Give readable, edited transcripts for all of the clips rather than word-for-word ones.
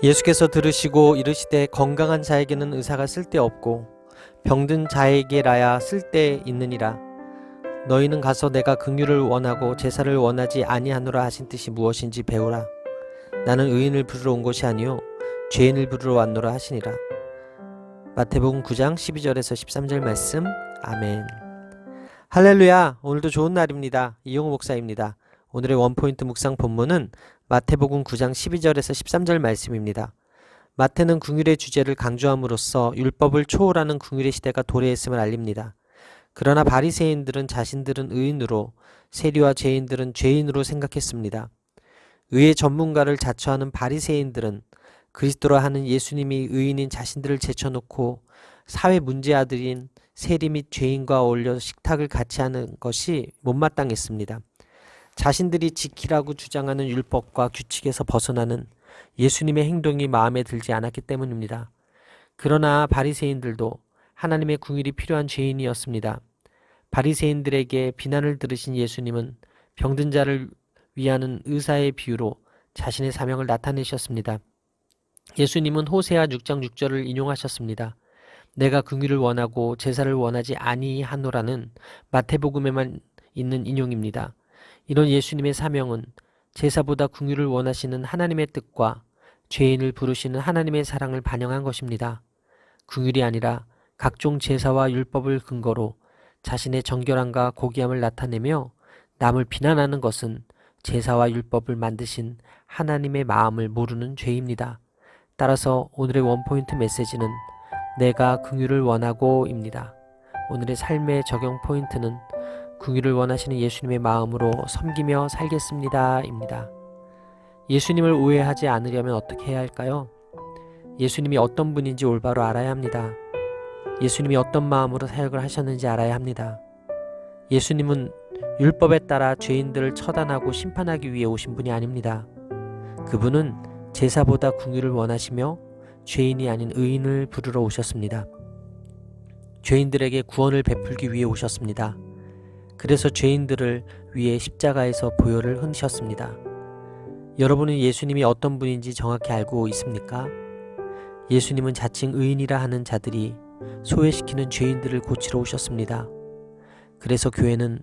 예수께서 들으시고 이르시되 건강한 자에게는 의사가 쓸데없고 병든 자에게라야 쓸데있느니라. 너희는 가서 내가 긍휼을 원하고 제사를 원하지 아니하노라 하신 뜻이 무엇인지 배우라. 나는 의인을 부르러 온 것이 아니요 죄인을 부르러 왔노라 하시니라. 마태복음 9장 12절에서 13절 말씀. 아멘. 할렐루야. 오늘도 좋은 날입니다. 이용우 목사입니다. 오늘의 원포인트 묵상 본문은 마태복음 9장 12절에서 13절 말씀입니다. 마태는 긍휼의 주제를 강조함으로써 율법을 초월하는 긍휼의 시대가 도래했음을 알립니다. 그러나 바리새인들은 자신들은 의인으로, 세리와 죄인들은 죄인으로 생각했습니다. 의의 전문가를 자처하는 바리새인들은 그리스도라 하는 예수님이 의인인 자신들을 제쳐놓고 사회 문제아들인 세리 및 죄인과 어울려 식탁을 같이 하는 것이 못마땅했습니다. 자신들이 지키라고 주장하는 율법과 규칙에서 벗어나는 예수님의 행동이 마음에 들지 않았기 때문입니다. 그러나 바리새인들도 하나님의 긍휼이 필요한 죄인이었습니다. 바리새인들에게 비난을 들으신 예수님은 병든 자를 위하는 의사의 비유로 자신의 사명을 나타내셨습니다. 예수님은 호세아 6장 6절을 인용하셨습니다. 내가 긍휼을 원하고 제사를 원하지 아니하노라는 마태복음에만 있는 인용입니다. 이런 예수님의 사명은 제사보다 긍휼을 원하시는 하나님의 뜻과 죄인을 부르시는 하나님의 사랑을 반영한 것입니다. 긍휼이 아니라 각종 제사와 율법을 근거로 자신의 정결함과 고귀함을 나타내며 남을 비난하는 것은 제사와 율법을 만드신 하나님의 마음을 모르는 죄입니다. 따라서 오늘의 원포인트 메시지는 내가 긍휼을 원하고입니다. 오늘의 삶의 적용 포인트는 긍휼을 원하시는 예수님의 마음으로 섬기며 살겠습니다 입니다. 예수님을 오해하지 않으려면 어떻게 해야 할까요? 예수님이 어떤 분인지 올바로 알아야 합니다. 예수님이 어떤 마음으로 사역을 하셨는지 알아야 합니다. 예수님은 율법에 따라 죄인들을 처단하고 심판하기 위해 오신 분이 아닙니다. 그분은 제사보다 긍휼을 원하시며 죄인이 아닌 의인을 부르러 오셨습니다. 죄인들에게 구원을 베풀기 위해 오셨습니다. 그래서 죄인들을 위해 십자가에서 보혈을 흘리셨습니다. 여러분은 예수님이 어떤 분인지 정확히 알고 있습니까? 예수님은 자칭 의인이라 하는 자들이 소외시키는 죄인들을 고치러 오셨습니다. 그래서 교회는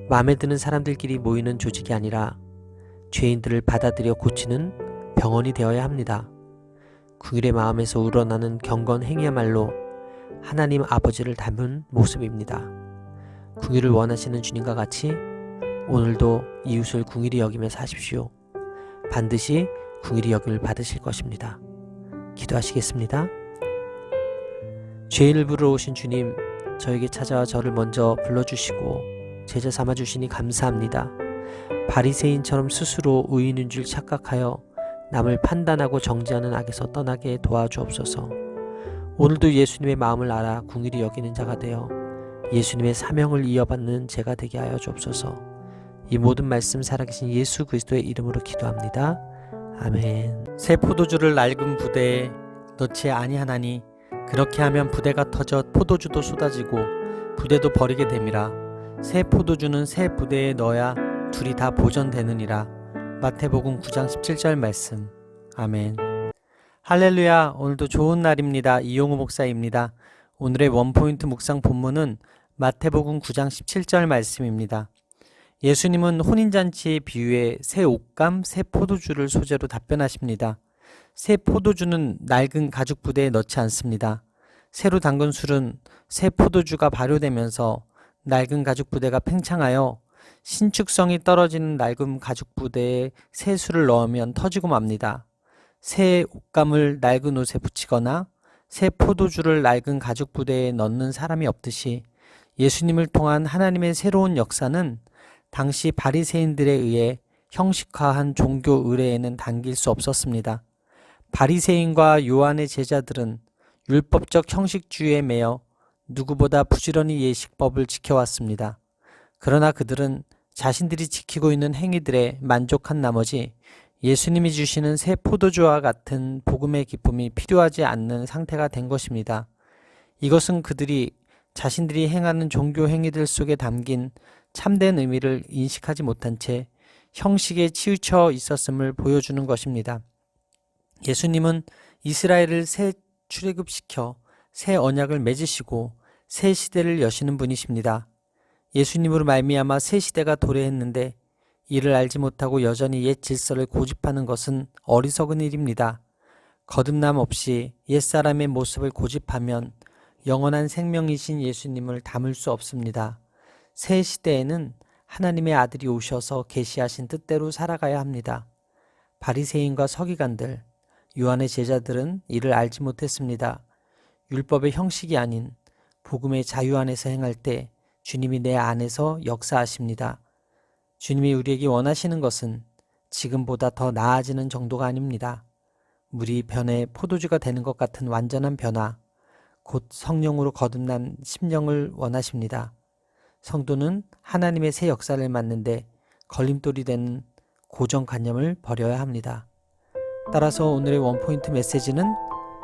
마음에 드는 사람들끼리 모이는 조직이 아니라 죄인들을 받아들여 고치는 병원이 되어야 합니다. 긍휼의 마음에서 우러나는 경건 행위야말로 하나님 아버지를 닮은 모습입니다. 긍휼을 원하시는 주님과 같이 오늘도 이웃을 긍휼히 여기며 사십시오. 반드시 긍휼히 여김을 받으실 것입니다. 기도하시겠습니다. 죄인을 부르러 오신 주님, 저에게 찾아와 저를 먼저 불러주시고 제자 삼아주시니 감사합니다. 바리새인처럼 스스로 의인인 줄 착각하여 남을 판단하고 정죄하는 악에서 떠나게 도와주옵소서. 오늘도 예수님의 마음을 알아 긍휼히 여기는 자가 되어 예수님의 사명을 이어받는 제가 되게 하여 주옵소서. 이 모든 말씀 살아계신 예수 그리스도의 이름으로 기도합니다. 아멘. 새 포도주를 낡은 부대에 넣지 아니하나니 그렇게 하면 부대가 터져 포도주도 쏟아지고 부대도 버리게 됨이라. 새 포도주는 새 부대에 넣어야 둘이 다 보존되느니라. 마태복음 9장 17절 말씀. 아멘. 할렐루야. 오늘도 좋은 날입니다. 이용우 목사입니다. 오늘의 원포인트 묵상 본문은 마태복음 9장 17절 말씀입니다. 예수님은 혼인잔치의 비유에 새 옷감, 새 포도주를 소재로 답변하십니다. 새 포도주는 낡은 가죽 부대에 넣지 않습니다. 새로 담근 술은 새 포도주가 발효되면서 낡은 가죽 부대가 팽창하여 신축성이 떨어지는 낡은 가죽 부대에 새 술을 넣으면 터지고 맙니다. 새 옷감을 낡은 옷에 붙이거나 새 포도주를 낡은 가죽 부대에 넣는 사람이 없듯이 예수님을 통한 하나님의 새로운 역사는 당시 바리새인들에 의해 형식화한 종교 의례에는 담길 수 없었습니다. 바리새인과 요한의 제자들은 율법적 형식주의에 매여 누구보다 부지런히 예식법을 지켜왔습니다. 그러나 그들은 자신들이 지키고 있는 행위들에 만족한 나머지 예수님이 주시는 새 포도주와 같은 복음의 기쁨이 필요하지 않는 상태가 된 것입니다. 이것은 그들이 자신들이 행하는 종교 행위들 속에 담긴 참된 의미를 인식하지 못한 채 형식에 치우쳐 있었음을 보여주는 것입니다. 예수님은 이스라엘을 새 출애굽시켜 새 언약을 맺으시고 새 시대를 여시는 분이십니다. 예수님으로 말미암아 새 시대가 도래했는데 이를 알지 못하고 여전히 옛 질서를 고집하는 것은 어리석은 일입니다. 거듭남 없이 옛사람의 모습을 고집하면 영원한 생명이신 예수님을 담을 수 없습니다. 새 시대에는 하나님의 아들이 오셔서 계시하신 뜻대로 살아가야 합니다. 바리새인과 서기관들, 요한의 제자들은 이를 알지 못했습니다. 율법의 형식이 아닌 복음의 자유 안에서 행할 때 주님이 내 안에서 역사하십니다. 주님이 우리에게 원하시는 것은 지금보다 더 나아지는 정도가 아닙니다. 물이 변해 포도주가 되는 것 같은 완전한 변화, 곧 성령으로 거듭난 심령을 원하십니다. 성도는 하나님의 새 역사를 맡는데 걸림돌이 되는 고정관념을 버려야 합니다. 따라서 오늘의 원포인트 메시지는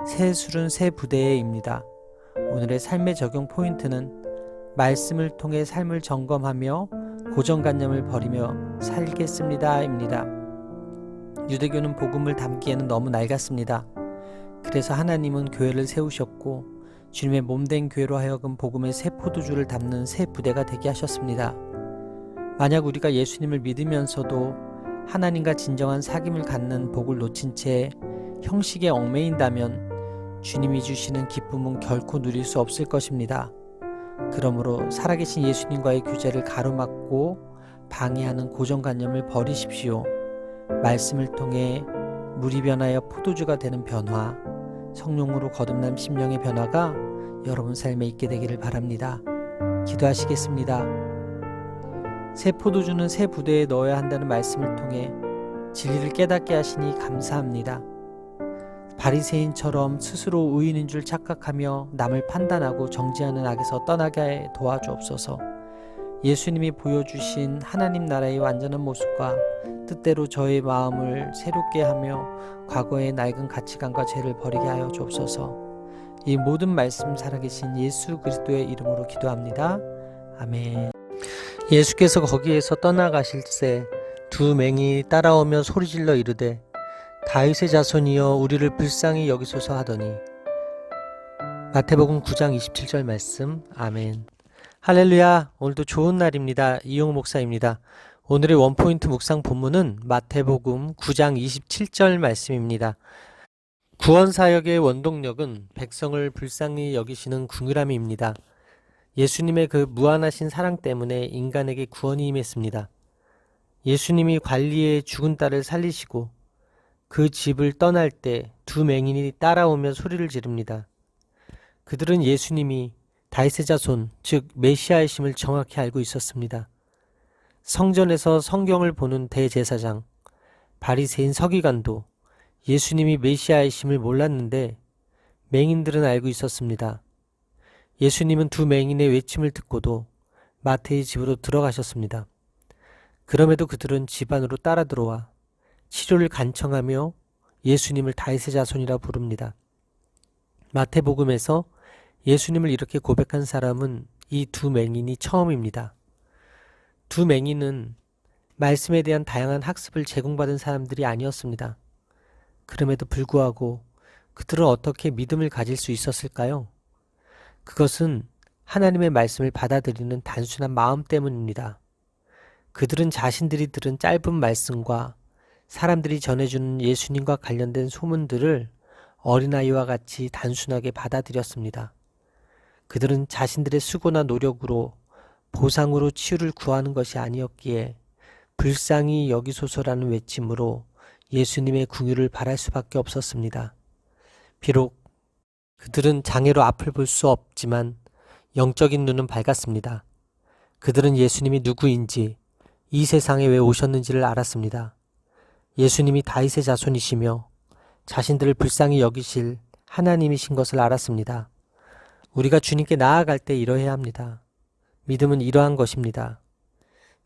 새 술은 새 부대에입니다. 오늘의 삶의 적용 포인트는 말씀을 통해 삶을 점검하며 고정관념을 버리며 살겠습니다입니다. 유대교는 복음을 담기에는 너무 낡았습니다. 그래서 하나님은 교회를 세우셨고 주님의 몸된 교회로 하여금 복음의 새 포도주를 담는 새 부대가 되게 하셨습니다. 만약 우리가 예수님을 믿으면서도 하나님과 진정한 사귐을 갖는 복을 놓친 채 형식에 얽매인다면 주님이 주시는 기쁨은 결코 누릴 수 없을 것입니다. 그러므로 살아계신 예수님과의 교제를 가로막고 방해하는 고정관념을 버리십시오. 말씀을 통해 물이 변하여 포도주가 되는 변화, 성령으로 거듭난 심령의 변화가 여러분 삶에 있게 되기를 바랍니다. 기도하시겠습니다. 새 포도주는 새 부대에 넣어야 한다는 말씀을 통해 진리를 깨닫게 하시니 감사합니다. 바리새인처럼 스스로 의인인 줄 착각하며 남을 판단하고 정죄하는 악에서 떠나게 도와주옵소서. 예수님이 보여주신 하나님 나라의 완전한 모습과 뜻대로 저의 마음을 새롭게 하며 과거의 낡은 가치관과 죄를 버리게 하여 주옵소서. 이 모든 말씀 살아계신 예수 그리스도의 이름으로 기도합니다. 아멘. 예수께서 거기에서 떠나가실 새 두 맹인이 따라오며 소리질러 이르되 다윗의 자손이여 우리를 불쌍히 여기소서 하더니. 마태복음 9장 27절 말씀. 아멘. 할렐루야. 오늘도 좋은 날입니다. 이용 목사입니다. 오늘의 원포인트 묵상 본문은 마태복음 9장 27절 말씀입니다. 구원사역의 원동력은 백성을 불쌍히 여기시는 긍휼함입니다. 예수님의 그 무한하신 사랑 때문에 인간에게 구원이 임했습니다. 예수님이 관리의 죽은 딸을 살리시고 그 집을 떠날 때 두 맹인이 따라오며 소리를 지릅니다. 그들은 예수님이 다윗의 자손, 즉 메시아이심을 정확히 알고 있었습니다. 성전에서 성경을 보는 대제사장, 바리새인 서기관도 예수님이 메시아이심을 몰랐는데 맹인들은 알고 있었습니다. 예수님은 두 맹인의 외침을 듣고도 마태의 집으로 들어가셨습니다. 그럼에도 그들은 집 안으로 따라 들어와 치료를 간청하며 예수님을 다윗의 자손이라 부릅니다. 마태복음에서 예수님을 이렇게 고백한 사람은 이 두 맹인이 처음입니다. 두 맹인은 말씀에 대한 다양한 학습을 제공받은 사람들이 아니었습니다. 그럼에도 불구하고 그들은 어떻게 믿음을 가질 수 있었을까요? 그것은 하나님의 말씀을 받아들이는 단순한 마음 때문입니다. 그들은 자신들이 들은 짧은 말씀과 사람들이 전해주는 예수님과 관련된 소문들을 어린아이와 같이 단순하게 받아들였습니다. 그들은 자신들의 수고나 노력으로 보상으로 치유를 구하는 것이 아니었기에 불쌍히 여기소서라는 외침으로 예수님의 긍휼을 바랄 수밖에 없었습니다. 비록 그들은 장애로 앞을 볼 수 없지만 영적인 눈은 밝았습니다. 그들은 예수님이 누구인지, 이 세상에 왜 오셨는지를 알았습니다. 예수님이 다윗의 자손이시며 자신들을 불쌍히 여기실 하나님이신 것을 알았습니다. 우리가 주님께 나아갈 때 이러해야 합니다. 믿음은 이러한 것입니다.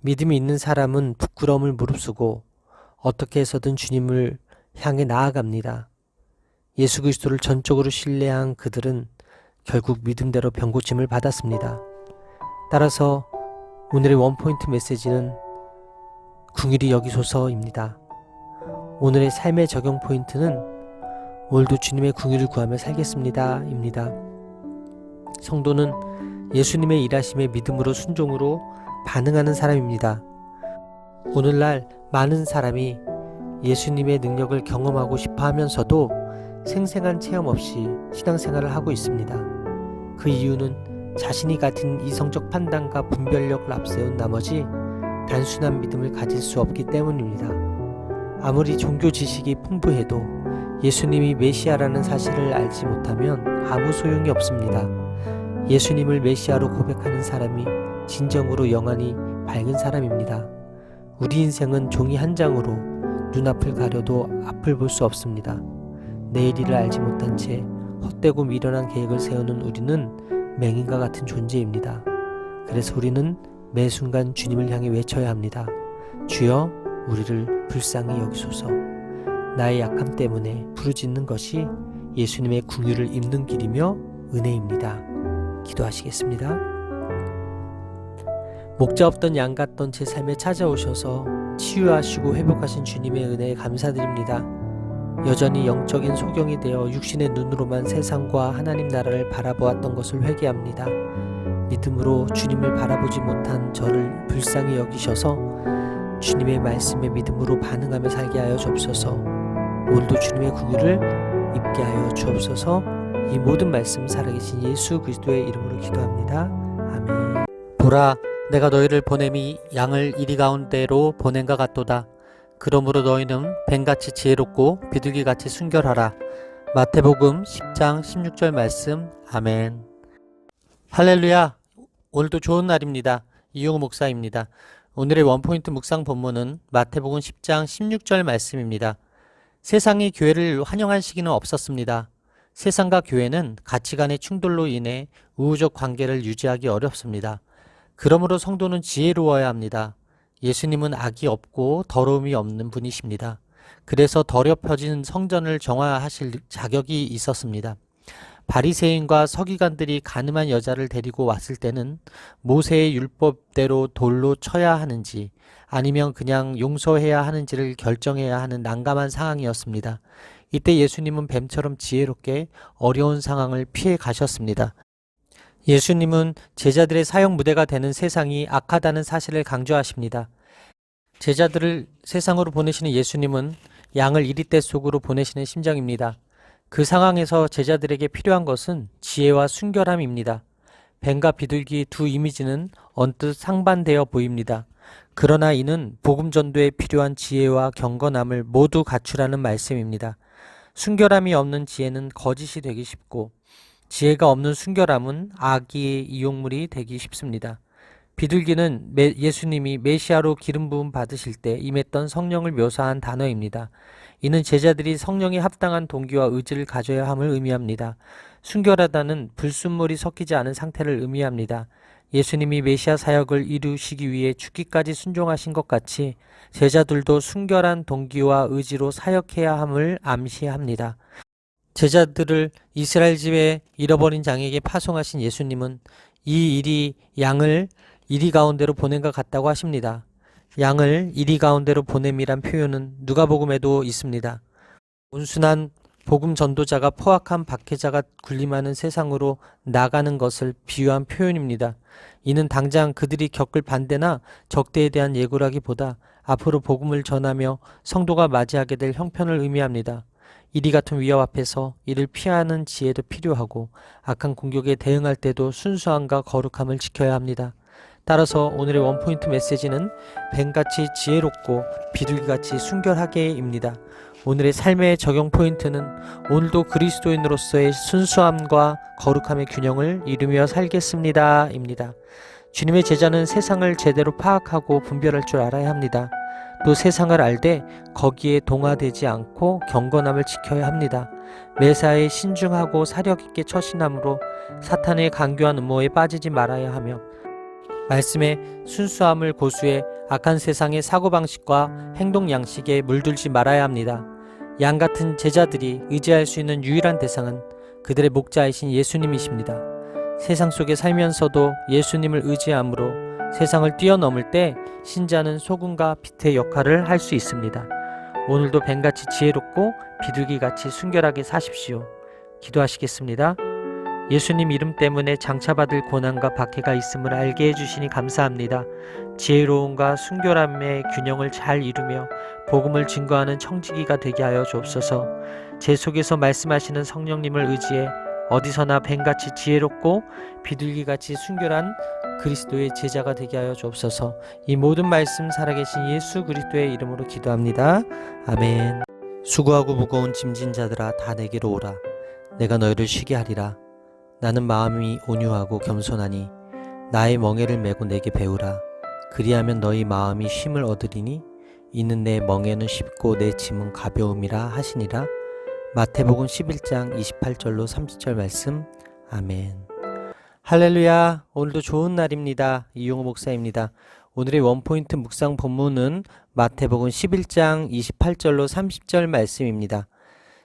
믿음이 있는 사람은 부끄러움을 무릅쓰고 어떻게 해서든 주님을 향해 나아갑니다. 예수 그리스도를 전적으로 신뢰한 그들은 결국 믿음대로 병고침을 받았습니다. 따라서 오늘의 원포인트 메시지는 긍휼히 여기소서입니다. 오늘의 삶의 적용 포인트는 오늘도 주님의 긍휼을 구하며 살겠습니다. 입니다. 성도는 예수님의 일하심에 믿음으로 순종으로 반응하는 사람입니다. 오늘날 많은 사람이 예수님의 능력을 경험하고 싶어 하면서도 생생한 체험 없이 신앙생활을 하고 있습니다. 그 이유는 자신이 가진 이성적 판단과 분별력을 앞세운 나머지 단순한 믿음을 가질 수 없기 때문입니다. 아무리 종교 지식이 풍부해도 예수님이 메시아라는 사실을 알지 못하면 아무 소용이 없습니다. 예수님을 메시아로 고백하는 사람이 진정으로 영안이 밝은 사람입니다. 우리 인생은 종이 한 장으로 눈앞을 가려도 앞을 볼 수 없습니다. 내일일을 알지 못한 채 헛되고 미련한 계획을 세우는 우리는 맹인과 같은 존재입니다. 그래서 우리는 매 순간 주님을 향해 외쳐야 합니다. 주여, 우리를 불쌍히 여기소서. 나의 약함 때문에 부르짖는 것이 예수님의 긍휼을 입는 길이며 은혜입니다. 기도하시겠습니다. 목자 없던 양 같던 제 삶에 찾아오셔서 치유하시고 회복하신 주님의 은혜에 감사드립니다. 여전히 영적인 소경이 되어 육신의 눈으로만 세상과 하나님 나라를 바라보았던 것을 회개합니다. 믿음으로 주님을 바라보지 못한 저를 불쌍히 여기셔서 주님의 말씀에 믿음으로 반응하며 살게 하여 주옵소서. 오늘도 주님의 긍휼을 입게 하여 주옵소서. 이 모든 말씀 살아계신 예수 그리스도의 이름으로 기도합니다. 아멘. 보라, 내가 너희를 보냄이 양을 이리 가운데로 보낸과 같도다. 그러므로 너희는 뱀같이 지혜롭고 비둘기같이 순결하라. 마태복음 10장 16절 말씀. 아멘. 할렐루야. 오늘도 좋은 날입니다. 이용우 목사입니다. 오늘의 원포인트 묵상 본문은 마태복음 10장 16절 말씀입니다. 세상이 교회를 환영한 시기는 없었습니다. 세상과 교회는 가치관의 충돌로 인해 우호적 관계를 유지하기 어렵습니다. 그러므로 성도는 지혜로워야 합니다. 예수님은 악이 없고 더러움이 없는 분이십니다. 그래서 더럽혀진 성전을 정화하실 자격이 있었습니다. 바리새인과 서기관들이 가늠한 여자를 데리고 왔을 때는 모세의 율법대로 돌로 쳐야 하는지 아니면 그냥 용서해야 하는지를 결정해야 하는 난감한 상황이었습니다. 이때 예수님은 뱀처럼 지혜롭게 어려운 상황을 피해 가셨습니다. 예수님은 제자들의 사역 무대가 되는 세상이 악하다는 사실을 강조하십니다. 제자들을 세상으로 보내시는 예수님은 양을 이리떼 속으로 보내시는 심정입니다. 그 상황에서 제자들에게 필요한 것은 지혜와 순결함입니다. 뱀과 비둘기 두 이미지는 언뜻 상반되어 보입니다. 그러나 이는 복음 전도에 필요한 지혜와 경건함을 모두 갖추라는 말씀입니다. 순결함이 없는 지혜는 거짓이 되기 쉽고 지혜가 없는 순결함은 악의 이용물이 되기 쉽습니다. 비둘기는 예수님이 메시아로 기름 부음 받으실 때 임했던 성령을 묘사한 단어입니다. 이는 제자들이 성령에 합당한 동기와 의지를 가져야 함을 의미합니다. 순결하다는 불순물이 섞이지 않은 상태를 의미합니다. 예수님이 메시아 사역을 이루시기 위해 죽기까지 순종하신 것 같이 제자들도 순결한 동기와 의지로 사역해야 함을 암시합니다. 제자들을 이스라엘 집에 잃어버린 장에게 파송하신 예수님은 이 일이 양을 이리 가운데로 보낸것 같다고 하십니다. 양을 이리 가운데로 보냄이란 표현은 누가복음에도 있습니다. 온순한 복음 전도자가 포악한 박해자가 군림하는 세상으로 나가는 것을 비유한 표현입니다. 이는 당장 그들이 겪을 반대나 적대에 대한 예고라기보다 앞으로 복음을 전하며 성도가 맞이하게 될 형편을 의미합니다. 이리 같은 위협 앞에서 이를 피하는 지혜도 필요하고 악한 공격에 대응할 때도 순수함과 거룩함을 지켜야 합니다. 따라서 오늘의 원포인트 메시지는 뱀같이 지혜롭고 비둘기같이 순결하게입니다. 오늘의 삶의 적용 포인트는 오늘도 그리스도인으로서의 순수함과 거룩함의 균형을 이루며 살겠습니다 입니다. 주님의 제자는 세상을 제대로 파악하고 분별할 줄 알아야 합니다. 또 세상을 알되 거기에 동화되지 않고 경건함을 지켜야 합니다. 매사에 신중하고 사력 있게 처신함으로 사탄의 간교한 음모에 빠지지 말아야 하며 말씀의 순수함을 고수해 악한 세상의 사고방식과 행동 양식에 물들지 말아야 합니다. 양 같은 제자들이 의지할 수 있는 유일한 대상은 그들의 목자이신 예수님이십니다. 세상 속에 살면서도 예수님을 의지함으로 세상을 뛰어넘을 때 신자는 소금과 빛의 역할을 할 수 있습니다. 오늘도 뱀같이 지혜롭고 비둘기같이 순결하게 사십시오. 기도하시겠습니다. 예수님 이름 때문에 장차받을 고난과 박해가 있음을 알게 해주시니 감사합니다. 지혜로움과 순결함의 균형을 잘 이루며 복음을 증거하는 청지기가 되게 하여 주옵소서. 제 속에서 말씀하시는 성령님을 의지해 어디서나 뱀같이 지혜롭고 비둘기같이 순결한 그리스도의 제자가 되게 하여 주옵소서. 이 모든 말씀 살아계신 예수 그리스도의 이름으로 기도합니다. 아멘. 수고하고 무거운 짐진 자들아 다 내게로 오라. 내가 너희를 쉬게 하리라. 나는 마음이 온유하고 겸손하니 나의 멍에를 메고 내게 배우라. 그리하면 너희 마음이 쉼을 얻으리니 이는 내 멍에는 쉽고 내 짐은 가벼움이라 하시니라. 마태복음 11장 28절로 30절 말씀. 아멘. 할렐루야. 오늘도 좋은 날입니다. 이용호 목사입니다. 오늘의 원포인트 묵상 본문은 마태복음 11장 28절로 30절 말씀입니다.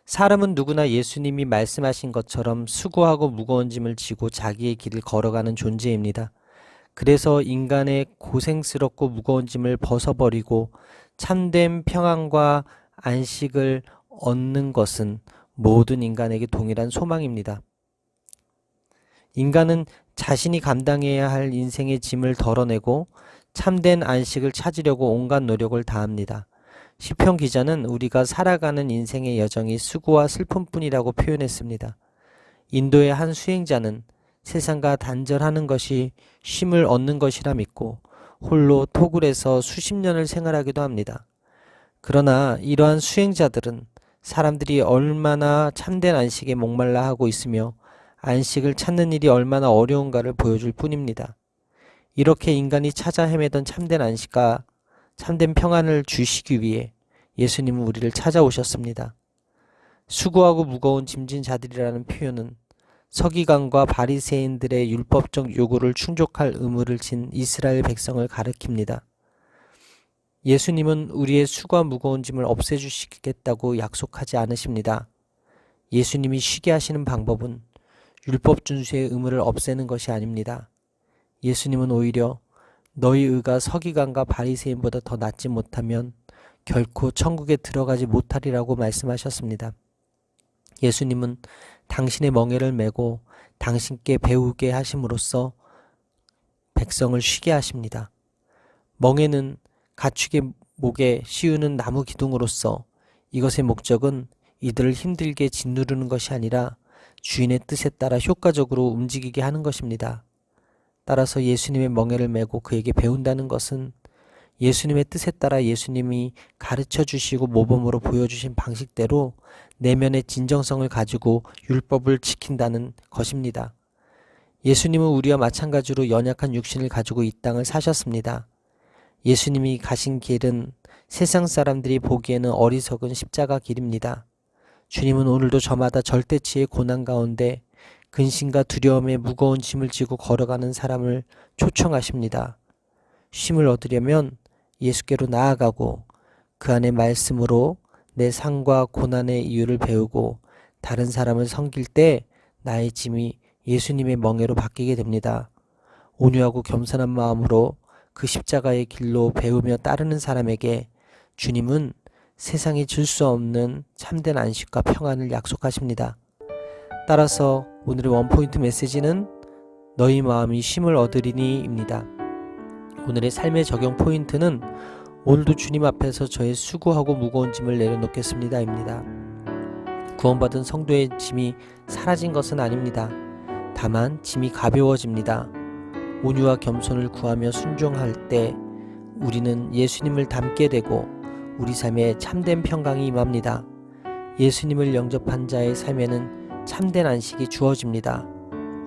사람은 누구나 예수님이 말씀하신 것처럼 수고하고 무거운 짐을 지고 자기의 길을 걸어가는 존재입니다. 그래서 인간의 고생스럽고 무거운 짐을 벗어버리고 참된 평안과 안식을 얻는 것은 모든 인간에게 동일한 소망입니다. 인간은 자신이 감당해야 할 인생의 짐을 덜어내고 참된 안식을 찾으려고 온갖 노력을 다합니다. 시편 기자는 우리가 살아가는 인생의 여정이 수고와 슬픔뿐이라고 표현했습니다. 인도의 한 수행자는 세상과 단절하는 것이 쉼을 얻는 것이라 믿고 홀로 토굴에서 수십 년을 생활하기도 합니다. 그러나 이러한 수행자들은 사람들이 얼마나 참된 안식에 목말라 하고 있으며 안식을 찾는 일이 얼마나 어려운가를 보여줄 뿐입니다. 이렇게 인간이 찾아 헤매던 참된 안식과 참된 평안을 주시기 위해 예수님은 우리를 찾아오셨습니다. 수고하고 무거운 짐진 자들이라는 표현은 서기관과 바리새인들의 율법적 요구를 충족할 의무를 진 이스라엘 백성을 가리킵니다. 예수님은 우리의 수고와 무거운 짐을 없애주시겠다고 약속하지 않으십니다. 예수님이 쉬게 하시는 방법은 율법 준수의 의무를 없애는 것이 아닙니다. 예수님은 오히려 너희 의가 서기관과 바리새인보다 더 낫지 못하면 결코 천국에 들어가지 못하리라고 말씀하셨습니다. 예수님은 당신의 멍에를 메고 당신께 배우게 하심으로써 백성을 쉬게 하십니다. 멍에는 가축의 목에 씌우는 나무 기둥으로서 이것의 목적은 이들을 힘들게 짓누르는 것이 아니라 주인의 뜻에 따라 효과적으로 움직이게 하는 것입니다. 따라서 예수님의 멍에를 메고 그에게 배운다는 것은 예수님의 뜻에 따라 예수님이 가르쳐 주시고 모범으로 보여주신 방식대로 내면의 진정성을 가지고 율법을 지킨다는 것입니다. 예수님은 우리와 마찬가지로 연약한 육신을 가지고 이 땅을 사셨습니다. 예수님이 가신 길은 세상 사람들이 보기에는 어리석은 십자가 길입니다. 주님은 오늘도 저마다 절대치의 고난 가운데 근심과 두려움에 무거운 짐을 지고 걸어가는 사람을 초청하십니다. 쉼을 얻으려면 예수께로 나아가고 그 안의 말씀으로 내 상과 고난의 이유를 배우고 다른 사람을 섬길 때 나의 짐이 예수님의 멍에로 바뀌게 됩니다. 온유하고 겸손한 마음으로 그 십자가의 길로 배우며 따르는 사람에게 주님은 세상이 줄 수 없는 참된 안식과 평안을 약속하십니다. 따라서 오늘의 원포인트 메시지는 너희 마음이 쉼을 얻으리니 입니다. 오늘의 삶의 적용 포인트는 오늘도 주님 앞에서 저의 수고하고 무거운 짐을 내려놓겠습니다 입니다. 구원받은 성도의 짐이 사라진 것은 아닙니다. 다만 짐이 가벼워집니다. 온유와 겸손을 구하며 순종할 때 우리는 예수님을 닮게 되고 우리 삶에 참된 평강이 임합니다. 예수님을 영접한 자의 삶에는 참된 안식이 주어집니다.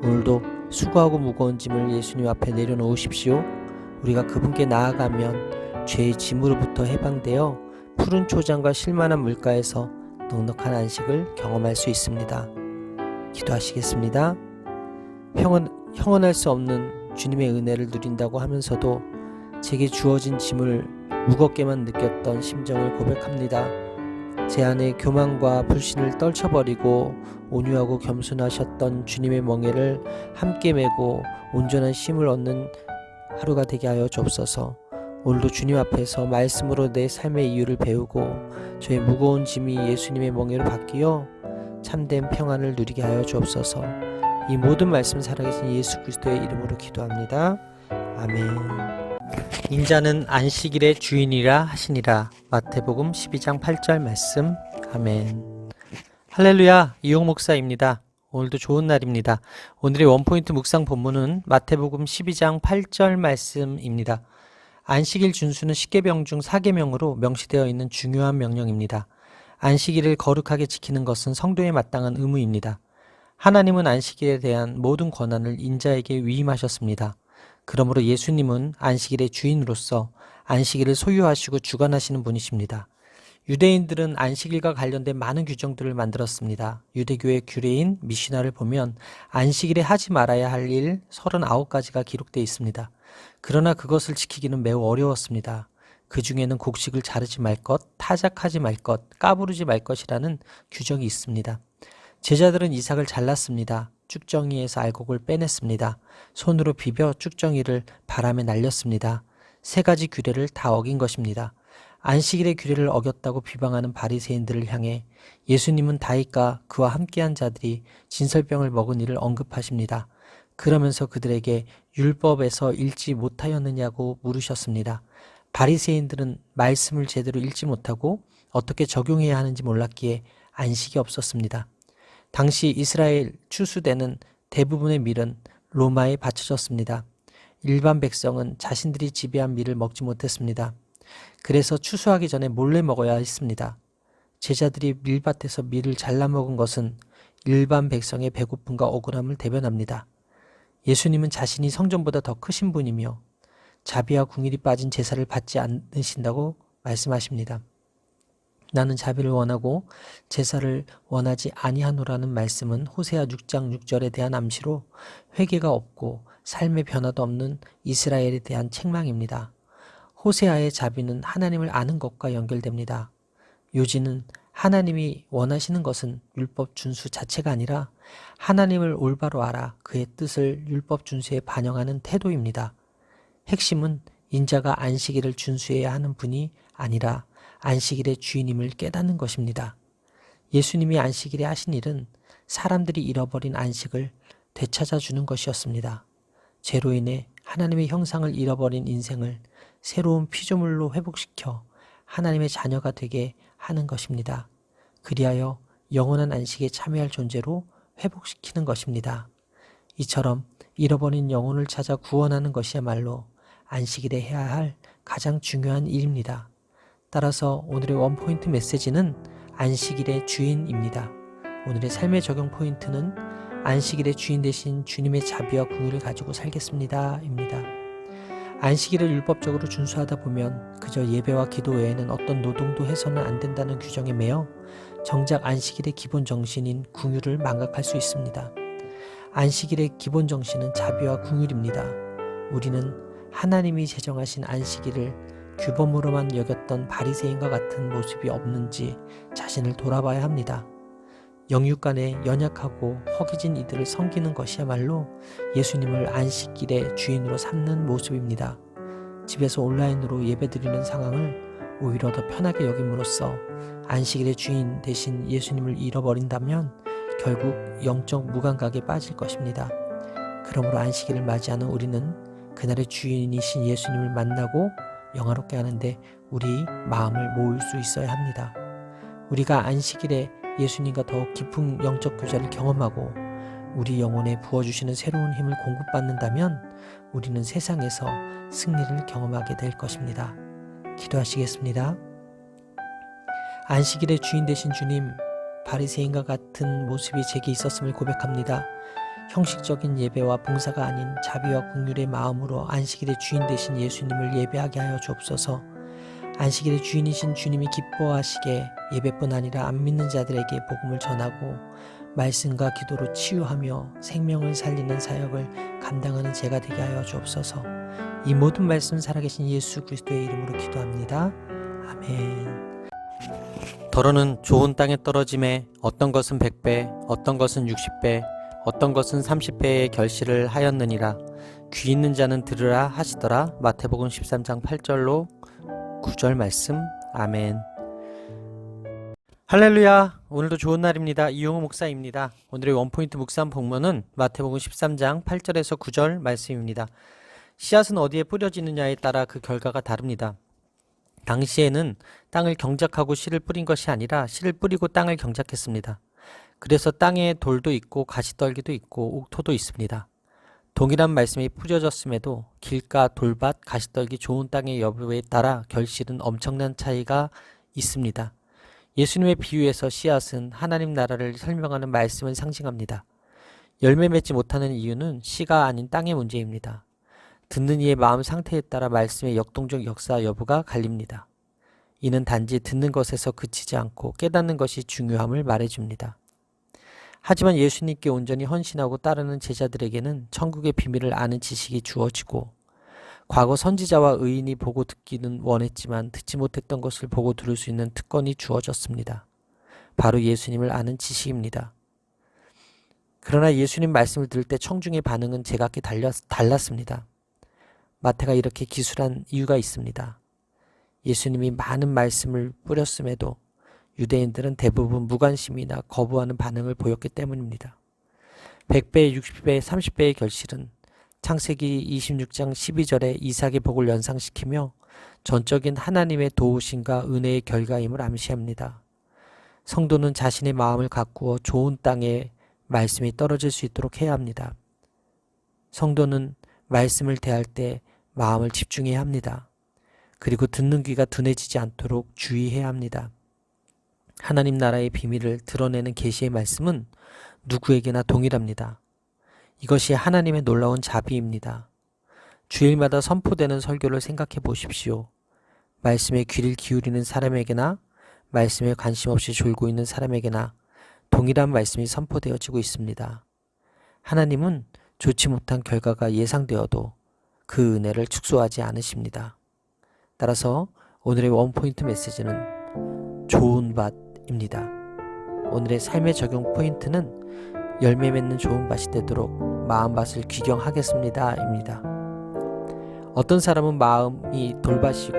오늘도 수고하고 무거운 짐을 예수님 앞에 내려놓으십시오. 우리가 그분께 나아가면 죄의 짐으로부터 해방되어 푸른 초장과 실만한 물가에서 넉넉한 안식을 경험할 수 있습니다. 기도하시겠습니다. 형언할 수 없는 주님의 은혜를 누린다고 하면서도 제게 주어진 짐을 무겁게만 느꼈던 심정을 고백합니다. 제 안에 교만과 불신을 떨쳐버리고 온유하고 겸손하셨던 주님의 멍에를 함께 메고 온전한 쉼을 얻는 하루가 되게 하여 주옵소서. 오늘도 주님 앞에서 말씀으로 내 삶의 이유를 배우고 저의 무거운 짐이 예수님의 멍에로 바뀌어 참된 평안을 누리게 하여 주옵소서. 이 모든 말씀 살아계신 예수 그리스도의 이름으로 기도합니다. 아멘. 인자는 안식일의 주인이라 하시니라. 마태복음 12장 8절 말씀. 아멘. 할렐루야, 이용 목사입니다. 오늘도 좋은 날입니다. 오늘의 원포인트 묵상 본문은 마태복음 12장 8절 말씀입니다. 안식일 준수는 10계명 중 4계명으로 명시되어 있는 중요한 명령입니다. 안식일을 거룩하게 지키는 것은 성도에 마땅한 의무입니다. 하나님은 안식일에 대한 모든 권한을 인자에게 위임하셨습니다. 그러므로 예수님은 안식일의 주인으로서 안식일을 소유하시고 주관하시는 분이십니다. 유대인들은 안식일과 관련된 많은 규정들을 만들었습니다. 유대교의 규례인 미시나를 보면 안식일에 하지 말아야 할 일 39가지가 기록되어 있습니다. 그러나 그것을 지키기는 매우 어려웠습니다. 그 중에는 곡식을 자르지 말 것, 타작하지 말 것, 까부르지 말 것이라는 규정이 있습니다. 제자들은 이삭을 잘랐습니다. 쭉정이에서 알곡을 빼냈습니다. 손으로 비벼 쭉정이를 바람에 날렸습니다. 3가지 규례를 다 어긴 것입니다. 안식일의 규례를 어겼다고 비방하는 바리새인들을 향해 예수님은 다윗과 그와 함께한 자들이 진설병을 먹은 일을 언급하십니다. 그러면서 그들에게 율법에서 읽지 못하였느냐고 물으셨습니다. 바리새인들은 말씀을 제대로 읽지 못하고 어떻게 적용해야 하는지 몰랐기에 안식이 없었습니다. 당시 이스라엘 추수되는 대부분의 밀은 로마에 바쳐졌습니다. 일반 백성은 자신들이 지배한 밀을 먹지 못했습니다. 그래서 추수하기 전에 몰래 먹어야 했습니다. 제자들이 밀밭에서 밀을 잘라 먹은 것은 일반 백성의 배고픔과 억울함을 대변합니다. 예수님은 자신이 성전보다 더 크신 분이며 자비와 궁일이 빠진 제사를 받지 않으신다고 말씀하십니다. 나는 자비를 원하고 제사를 원하지 아니하노라는 말씀은 호세아 6장 6절에 대한 암시로 회개가 없고 삶의 변화도 없는 이스라엘에 대한 책망입니다. 호세아의 자비는 하나님을 아는 것과 연결됩니다. 요지는 하나님이 원하시는 것은 율법 준수 자체가 아니라 하나님을 올바로 알아 그의 뜻을 율법 준수에 반영하는 태도입니다. 핵심은 인자가 안식일을 준수해야 하는 분이 아니라 안식일의 주인임을 깨닫는 것입니다. 예수님이 안식일에 하신 일은 사람들이 잃어버린 안식을 되찾아주는 것이었습니다. 죄로 인해 하나님의 형상을 잃어버린 인생을 새로운 피조물로 회복시켜 하나님의 자녀가 되게 하는 것입니다. 그리하여 영원한 안식에 참여할 존재로 회복시키는 것입니다. 이처럼 잃어버린 영혼을 찾아 구원하는 것이야말로 안식일에 해야 할 가장 중요한 일입니다. 따라서 오늘의 원포인트 메시지는 안식일의 주인입니다. 오늘의 삶의 적용 포인트는 안식일의 주인 되신 주님의 자비와 긍휼을 가지고 살겠습니다 입니다. 안식일을 율법적으로 준수하다 보면 그저 예배와 기도 외에는 어떤 노동도 해서는 안 된다는 규정에 매여 정작 안식일의 기본 정신인 긍휼을 망각할 수 있습니다. 안식일의 기본 정신은 자비와 긍휼입니다. 우리는 하나님이 제정하신 안식일을 규범으로만 여겼던 바리새인과 같은 모습이 없는지 자신을 돌아봐야 합니다. 영육간에 연약하고 허기진 이들을 섬기는 것이야말로 예수님을 안식일의 주인으로 삼는 모습입니다. 집에서 온라인으로 예배드리는 상황을 오히려 더 편하게 여김으로써 안식일의 주인 대신 예수님을 잃어버린다면 결국 영적 무감각에 빠질 것입니다. 그러므로 안식일을 맞이하는 우리는 그날의 주인이신 예수님을 만나고 영화롭게 하는데 우리 마음을 모을 수 있어야 합니다. 우리가 안식일에 예수님과 더욱 깊은 영적 교제를 경험하고 우리 영혼에 부어주시는 새로운 힘을 공급받는다면 우리는 세상에서 승리를 경험하게 될 것입니다. 기도하시겠습니다. 안식일의 주인 되신 주님, 바리새인과 같은 모습이 제게 있었음을 고백합니다. 형식적인 예배와 봉사가 아닌 자비와 긍휼의 마음으로 안식일의 주인 되신 예수님을 예배하게 하여 주옵소서. 안식일의 주인이신 주님이 기뻐하시게 예배뿐 아니라 안 믿는 자들에게 복음을 전하고 말씀과 기도로 치유하며 생명을 살리는 사역을 감당하는 제가 되게 하여 주옵소서. 이 모든 말씀 살아계신 예수 그리스도의 이름으로 기도합니다. 아멘. 더러는 좋은 땅에 떨어짐에 어떤 것은 100배, 어떤 것은 60배, 어떤 것은 30배의 결실을 하였느니라. 귀 있는 자는 들으라 하시더라. 마태복음 13장 8절로 9절 말씀. 아멘. 할렐루야. 오늘도 좋은 날입니다. 이용우 목사입니다. 오늘의 원포인트 묵상 본문은 마태복음 13장 8절에서 9절 말씀입니다. 씨앗은 어디에 뿌려지느냐에 따라 그 결과가 다릅니다. 당시에는 땅을 경작하고 씨를 뿌린 것이 아니라 씨를 뿌리고 땅을 경작했습니다. 그래서 땅에 돌도 있고 가시떨기도 있고 옥토도 있습니다. 동일한 말씀이 뿌려졌음에도 길가, 돌밭, 가시떨기 좋은 땅의 여부에 따라 결실은 엄청난 차이가 있습니다. 예수님의 비유에서 씨앗은 하나님 나라를 설명하는 말씀을 상징합니다. 열매 맺지 못하는 이유는 씨가 아닌 땅의 문제입니다. 듣는 이의 마음 상태에 따라 말씀의 역동적 역사 여부가 갈립니다. 이는 단지 듣는 것에서 그치지 않고 깨닫는 것이 중요함을 말해줍니다. 하지만 예수님께 온전히 헌신하고 따르는 제자들에게는 천국의 비밀을 아는 지식이 주어지고 과거 선지자와 의인이 보고 듣기는 원했지만 듣지 못했던 것을 보고 들을 수 있는 특권이 주어졌습니다. 바로 예수님을 아는 지식입니다. 그러나 예수님 말씀을 들을 때 청중의 반응은 제각기 달랐습니다. 마태가 이렇게 기술한 이유가 있습니다. 예수님이 많은 말씀을 뿌렸음에도 유대인들은 대부분 무관심이나 거부하는 반응을 보였기 때문입니다. 100배, 60배, 30배의 결실은 창세기 26장 12절에 이삭의 복을 연상시키며 전적인 하나님의 도우심과 은혜의 결과임을 암시합니다. 성도는 자신의 마음을 가꾸어 좋은 땅에 말씀이 떨어질 수 있도록 해야 합니다. 성도는 말씀을 대할 때 마음을 집중해야 합니다. 그리고 듣는 귀가 둔해지지 않도록 주의해야 합니다. 하나님 나라의 비밀을 드러내는 계시의 말씀은 누구에게나 동일합니다. 이것이 하나님의 놀라운 자비입니다. 주일마다 선포되는 설교를 생각해 보십시오. 말씀에 귀를 기울이는 사람에게나 말씀에 관심 없이 졸고 있는 사람에게나 동일한 말씀이 선포되어지고 있습니다. 하나님은 좋지 못한 결과가 예상되어도 그 은혜를 축소하지 않으십니다. 따라서 오늘의 원포인트 메시지는 좋은 밭입니다. 오늘의 삶의 적용 포인트는 열매 맺는 좋은 밭이 되도록 마음밭을 귀경하겠습니다 입니다. 어떤 사람은 마음이 돌밭이고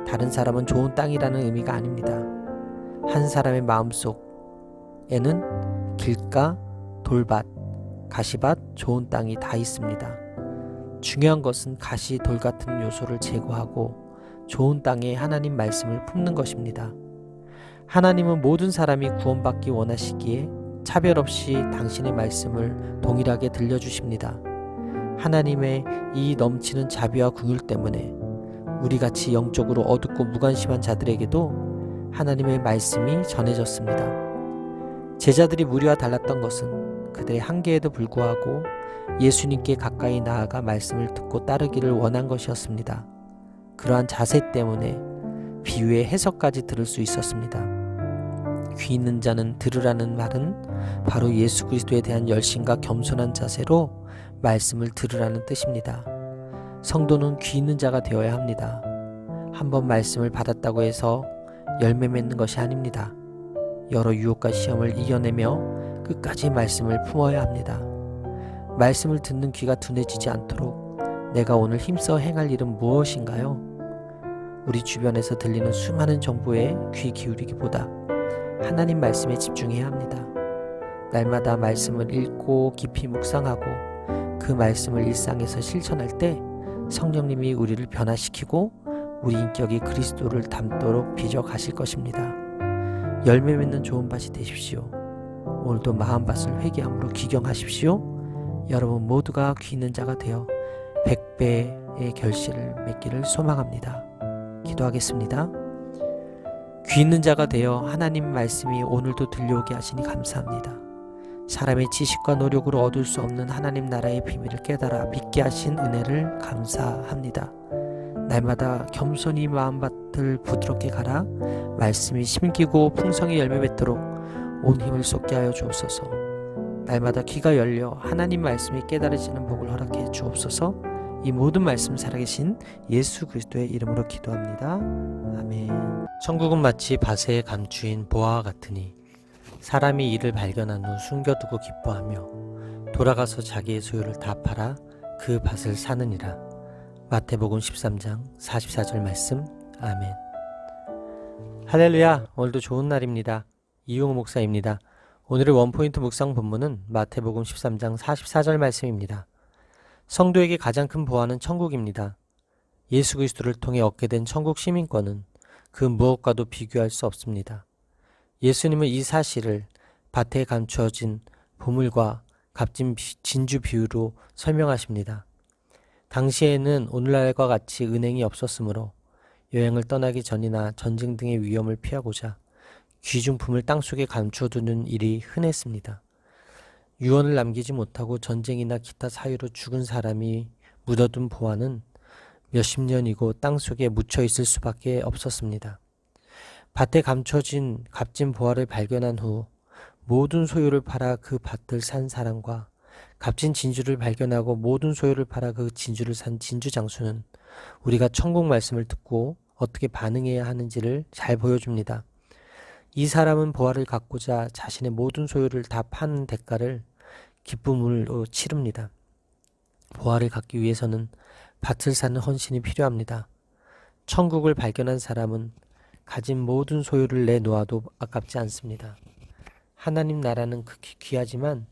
다른 사람은 좋은 땅이라는 의미가 아닙니다. 한 사람의 마음속에는 길가, 돌밭, 가시밭, 좋은 땅이 다 있습니다. 중요한 것은 가시, 돌 같은 요소를 제거하고 좋은 땅에 하나님 말씀을 품는 것입니다. 하나님은 모든 사람이 구원받기 원하시기에 차별 없이 당신의 말씀을 동일하게 들려주십니다. 하나님의 이 넘치는 자비와 긍휼 때문에 우리같이 영적으로 어둡고 무관심한 자들에게도 하나님의 말씀이 전해졌습니다. 제자들이 무리와 달랐던 것은 그들의 한계에도 불구하고 예수님께 가까이 나아가 말씀을 듣고 따르기를 원한 것이었습니다. 그러한 자세 때문에 비유의 해석까지 들을 수 있었습니다. 귀 있는 자는 들으라는 말은 바로 예수 그리스도에 대한 열심과 겸손한 자세로 말씀을 들으라는 뜻입니다. 성도는 귀 있는 자가 되어야 합니다. 한번 말씀을 받았다고 해서 열매 맺는 것이 아닙니다. 여러 유혹과 시험을 이겨내며 끝까지 말씀을 품어야 합니다. 말씀을 듣는 귀가 둔해지지 않도록 내가 오늘 힘써 행할 일은 무엇인가요? 우리 주변에서 들리는 수많은 정보에 귀 기울이기보다 하나님 말씀에 집중해야 합니다. 날마다 말씀을 읽고 깊이 묵상하고 그 말씀을 일상에서 실천할 때 성령님이 우리를 변화시키고 우리 인격이 그리스도를 닮도록 빚어 가실 것입니다. 열매 맺는 좋은 밭이 되십시오. 오늘도 마음밭을 회개함으로 귀경하십시오. 여러분 모두가 귀 있는 자가 되어 100배의 결실을 맺기를 소망합니다. 기도하겠습니다. 귀 있는 자가 되어 하나님 말씀이 오늘도 들려오게 하시니 감사합니다. 사람의 지식과 노력으로 얻을 수 없는 하나님 나라의 비밀을 깨달아 믿게 하신 은혜를 감사합니다. 날마다 겸손히 마음밭을 부드럽게 갈아 말씀이 심기고 풍성히 열매 맺도록 온 힘을 쏟게 하여 주옵소서. 날마다 귀가 열려 하나님 말씀이 깨달아지는 복을 허락해 주옵소서. 이 모든 말씀 살아계신 예수 그리스도의 이름으로 기도합니다. 아멘. 천국은 마치 밭에 감추인 보화와 같으니 사람이 이를 발견한 후 숨겨두고 기뻐하며 돌아가서 자기의 소유를 다 팔아 그 밭을 사느니라. 마태복음 13장 44절 말씀. 아멘. 할렐루야. 오늘도 좋은 날입니다. 이용호 목사입니다. 오늘의 원포인트 묵상 본문은 마태복음 13장 44절 말씀입니다. 성도에게 가장 큰 보화는 천국입니다. 예수 그리스도를 통해 얻게 된 천국 시민권은 그 무엇과도 비교할 수 없습니다. 예수님은 이 사실을 밭에 감추어진 보물과 값진 진주 비유로 설명하십니다. 당시에는 오늘날과 같이 은행이 없었으므로 여행을 떠나기 전이나 전쟁 등의 위험을 피하고자 귀중품을 땅속에 감춰두는 일이 흔했습니다. 유언을 남기지 못하고 전쟁이나 기타 사유로 죽은 사람이 묻어둔 보화는 몇십 년이고 땅속에 묻혀 있을 수밖에 없었습니다. 밭에 감춰진 값진 보화를 발견한 후 모든 소유를 팔아 그 밭을 산 사람과 값진 진주를 발견하고 모든 소유를 팔아 그 진주를 산 진주 장수는 우리가 천국 말씀을 듣고 어떻게 반응해야 하는지를 잘 보여줍니다. 이 사람은 보화를 갖고자 자신의 모든 소유를 다 파는 대가를 기쁨으로 치릅니다. 보화를 갖기 위해서는 밭을 사는 헌신이 필요합니다. 천국을 발견한 사람은 가진 모든 소유를 내놓아도 아깝지 않습니다. 하나님 나라는 극히 귀하지만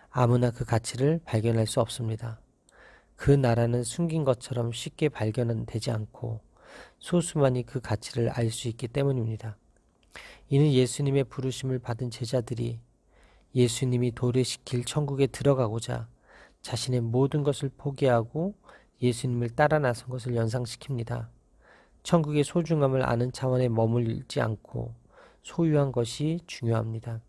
아무나 그 가치를 발견할 수 없습니다. 그 나라는 숨긴 것처럼 쉽게 발견되지 않고 소수만이 그 가치를 알 수 있기 때문입니다. 이는 예수님의 부르심을 받은 제자들이 예수님이 도래시킬 천국에 들어가고자 자신의 모든 것을 포기하고 예수님을 따라 나선 것을 연상시킵니다. 천국의 소중함을 아는 차원에 머물지 않고 소유한 것이 중요합니다.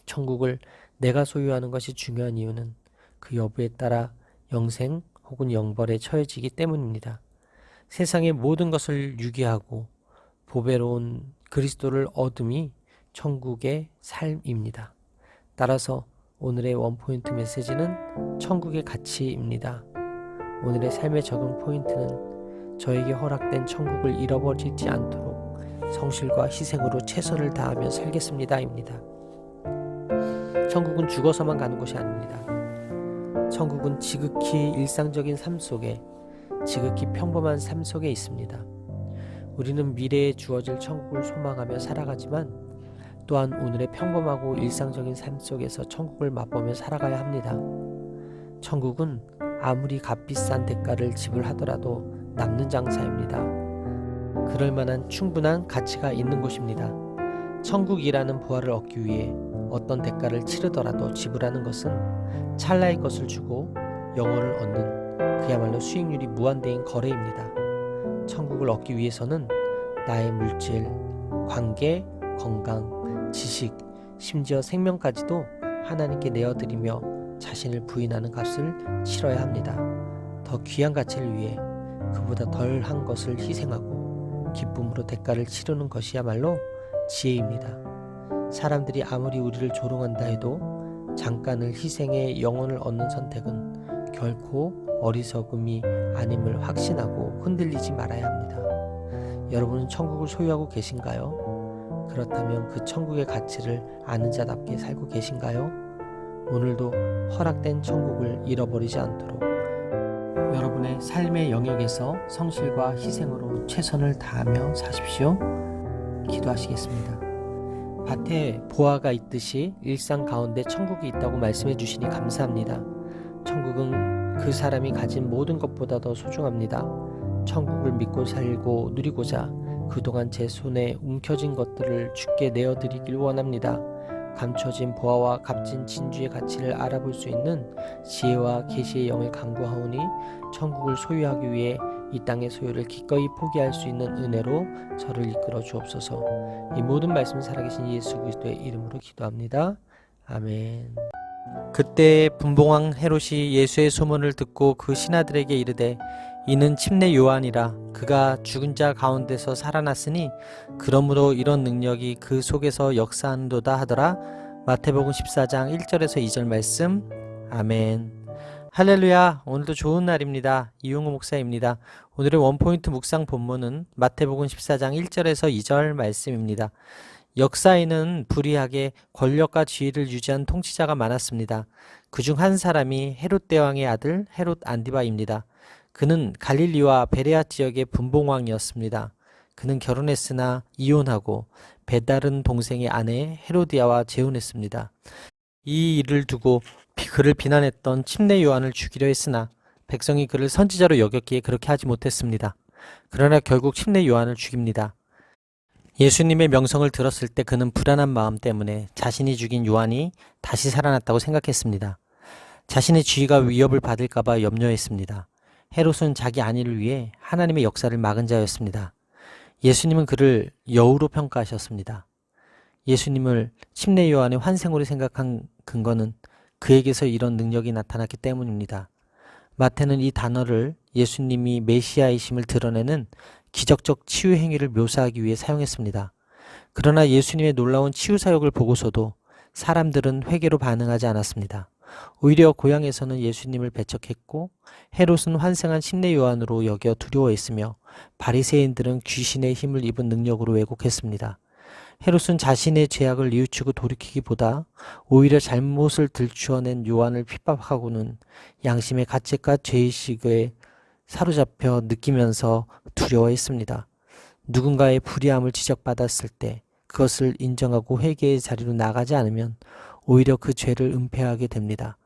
천국을 내가 소유하는 것이 중요한 이유는 그 여부에 따라 영생 혹은 영벌에 처해지기 때문입니다. 세상의 모든 것을 유기하고 보배로운 그리스도를 얻음이 천국의 삶입니다. 따라서 오늘의 원포인트 메시지는 천국의 가치입니다. 오늘의 삶의 적용 포인트는 저에게 허락된 천국을 잃어버리지 않도록 성실과 희생으로 최선을 다하며 살겠습니다입니다. 천국은 죽어서만 가는 곳이 아닙니다. 천국은 지극히 일상적인 삶 속에, 지극히 평범한 삶 속에 있습니다. 우리는 미래에 주어질 천국을 소망하며 살아가지만 또한 오늘의 평범하고 일상적인 삶 속에서 천국을 맛보며 살아가야 합니다. 천국은 아무리 값비싼 대가를 지불하더라도 남는 장사입니다. 그럴 만한 충분한 가치가 있는 곳입니다. 천국이라는 보화를 얻기 위해 어떤 대가를 치르더라도 지불하는 것은 찰나의 것을 주고 영혼을 얻는 그야말로 수익률이 무한대인 거래입니다. 천국을 얻기 위해서는 나의 물질, 관계, 건강, 지식, 심지어 생명까지도 하나님께 내어드리며 자신을 부인하는 값을 치러야 합니다. 더 귀한 가치를 위해 그보다 덜한 것을 희생하고 기쁨으로 대가를 치르는 것이야말로 지혜입니다. 사람들이 아무리 우리를 조롱한다 해도 잠깐을 희생해 영혼을 얻는 선택은 결코 어리석음이 아님을 확신하고 흔들리지 말아야 합니다. 여러분은 천국을 소유하고 계신가요? 그렇다면 그 천국의 가치를 아는 자답게 살고 계신가요? 오늘도 허락된 천국을 잃어버리지 않도록 여러분의 삶의 영역에서 성실과 희생으로 최선을 다하며 사십시오. 기도하시겠습니다. 밭에 보화가 있듯이 일상 가운데 천국이 있다고 말씀해 주시니 감사합니다. 천국은 그 사람이 가진 모든 것보다 더 소중합니다. 천국을 믿고 살고 누리고자 그동안 제 손에 움켜진 것들을 주께 내어드리길 원합니다. 감춰진 보화와 값진 진주의 가치를 알아볼 수 있는 지혜와 계시의 영을 간구하오니 천국을 소유하기 위해 이 땅의 소유를 기꺼이 포기할 수 있는 은혜로 저를 이끌어 주옵소서. 이 모든 말씀 살아계신 예수 그리스도의 이름으로 기도합니다. 아멘. 그때 분봉왕 헤롯이 예수의 소문을 듣고 그 신하들에게 이르되 이는 침례 요한이라 그가 죽은 자 가운데서 살아났으니 그러므로 이런 능력이 그 속에서 역사한도다 하더라. 마태복음 14장 1절에서 2절 말씀. 아멘. 할렐루야. 오늘도 좋은 날입니다. 이용호 목사입니다. 오늘의 원포인트 묵상 본문은 마태복음 14장 1절에서 2절 말씀입니다. 역사에는 불의하게 권력과 지위를 유지한 통치자가 많았습니다. 그중 한 사람이 헤롯 대왕의 아들 헤롯 안디바입니다. 그는 갈릴리와 베레아 지역의 분봉왕이었습니다. 그는 결혼했으나 이혼하고 배다른 동생의 아내 헤로디아와 재혼했습니다. 이 일을 두고 그를 비난했던 침례 요한을 죽이려 했으나 백성이 그를 선지자로 여겼기에 그렇게 하지 못했습니다. 그러나 결국 침례 요한을 죽입니다. 예수님의 명성을 들었을 때 그는 불안한 마음 때문에 자신이 죽인 요한이 다시 살아났다고 생각했습니다. 자신의 지위가 위협을 받을까봐 염려했습니다. 헤롯은 자기 안위를 위해 하나님의 역사를 막은 자였습니다. 예수님은 그를 여우로 평가하셨습니다. 예수님을 침례 요한의 환생으로 생각한 근거는 그에게서 이런 능력이 나타났기 때문입니다. 마태는 이 단어를 예수님이 메시아이심을 드러내는 기적적 치유 행위를 묘사하기 위해 사용했습니다. 그러나 예수님의 놀라운 치유 사역을 보고서도 사람들은 회개로 반응하지 않았습니다. 오히려 고향에서는 예수님을 배척했고 헤롯은 환생한 침례 요한으로 여겨 두려워했으며 바리새인들은 귀신의 힘을 입은 능력으로 왜곡했습니다. 헤롯은 자신의 죄악을 뉘우치고 돌이키기보다 오히려 잘못을 들추어낸 요한을 핍박하고는 양심의 가책과 죄의식에 사로잡혀 느끼면서 두려워했습니다. 누군가의 불의함을 지적받았을 때 그것을 인정하고 회개의 자리로 나가지 않으면 오히려 그 죄를 은폐하게 됩니다.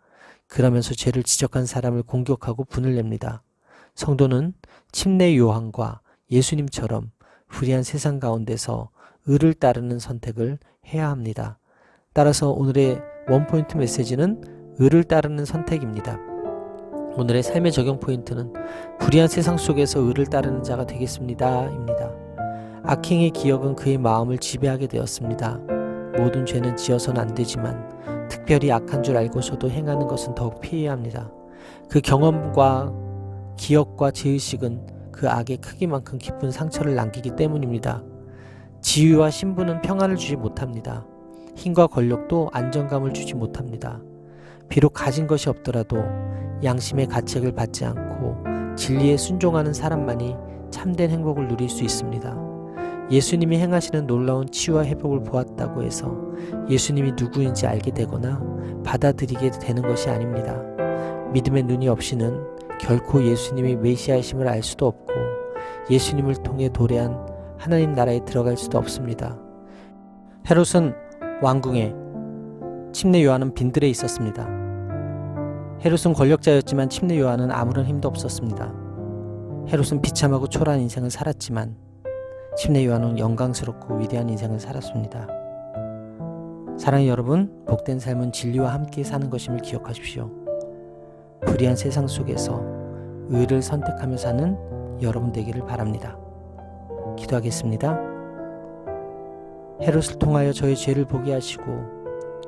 그러면서 죄를 지적한 사람을 공격하고 분을 냅니다. 성도는 침례 요한과 예수님처럼 불의한 세상 가운데서 의를 따르는 선택을 해야 합니다. 따라서 오늘의 원포인트 메시지는 의를 따르는 선택입니다. 오늘의 삶의 적용 포인트는 불의한 세상 속에서 의를 따르는 자가 되겠습니다 입니다. 악행의 기억은 그의 마음을 지배하게 되었습니다. 모든 죄는 지어서는 안 되지만 특별히 악한 줄 알고서도 행하는 것은 더욱 피해야 합니다. 그 경험과 기억과 죄의식은 그 악의 크기만큼 깊은 상처를 남기기 때문입니다. 지위와 신분은 평안을 주지 못합니다. 힘과 권력도 안정감을 주지 못합니다. 비록 가진 것이 없더라도 양심의 가책을 받지 않고 진리에 순종하는 사람만이 참된 행복을 누릴 수 있습니다. 예수님이 행하시는 놀라운 치유와 회복을 보았다고 해서 예수님이 누구인지 알게 되거나 받아들이게 되는 것이 아닙니다. 믿음의 눈이 없이는 결코 예수님이 메시아이심을 알 수도 없고 예수님을 통해 도래한 하나님 나라에 들어갈 수도 없습니다. 헤롯은 왕궁에, 침례 요한은 빈들에 있었습니다. 헤롯은 권력자였지만 침례 요한은 아무런 힘도 없었습니다. 헤롯은 비참하고 초라한 인생을 살았지만 침례 요한은 영광스럽고 위대한 인생을 살았습니다. 사랑하는 여러분, 복된 삶은 진리와 함께 사는 것임을 기억하십시오. 불의한 세상 속에서 의를 선택하며 사는 여러분 되기를 바랍니다. 기도하겠습니다. 헤롯을 통하여 저의 죄를 보게 하시고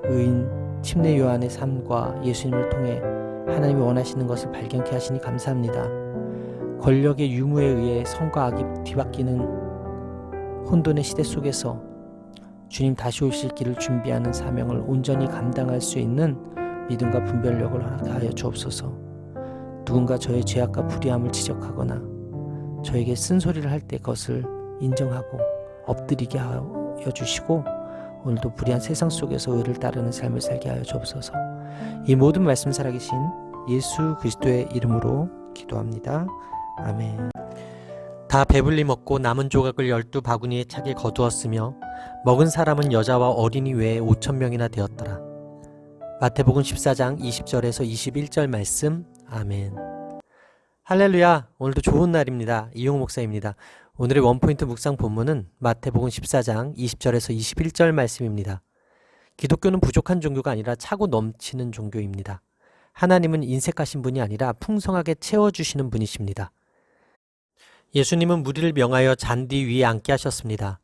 의인 침례 요한의 삶과 예수님을 통해 하나님이 원하시는 것을 발견케 하시니 감사합니다. 권력의 유무에 의해 선과 악이 뒤바뀌는 혼돈의 시대 속에서 주님 다시 오실 길을 준비하는 사명을 온전히 감당할 수 있는 믿음과 분별력을 허락하여 주옵소서. 누군가 저의 죄악과 불의함을 지적하거나 저에게 쓴소리를 할 때 그것을 인정하고 엎드리게 하여 주시고 오늘도 불의한 세상 속에서 의를 따르는 삶을 살게 하여 주옵소서. 이 모든 말씀 살아계신 예수 그리스도의 이름으로 기도합니다. 아멘. 다 배불리 먹고 남은 조각을 12바구니에 차게 거두었으며 먹은 사람은 여자와 어린이 외에 5,000명이나 되었더라. 마태복음 14장 20절에서 21절 말씀. 아멘. 할렐루야. 오늘도 좋은 날입니다. 이용 목사입니다. 오늘의 원포인트 묵상 본문은 마태복음 14장 20절에서 21절 말씀입니다. 기독교는 부족한 종교가 아니라 차고 넘치는 종교입니다. 하나님은 인색하신 분이 아니라 풍성하게 채워주시는 분이십니다. 예수님은 무리를 명하여 잔디 위에 앉게 하셨습니다.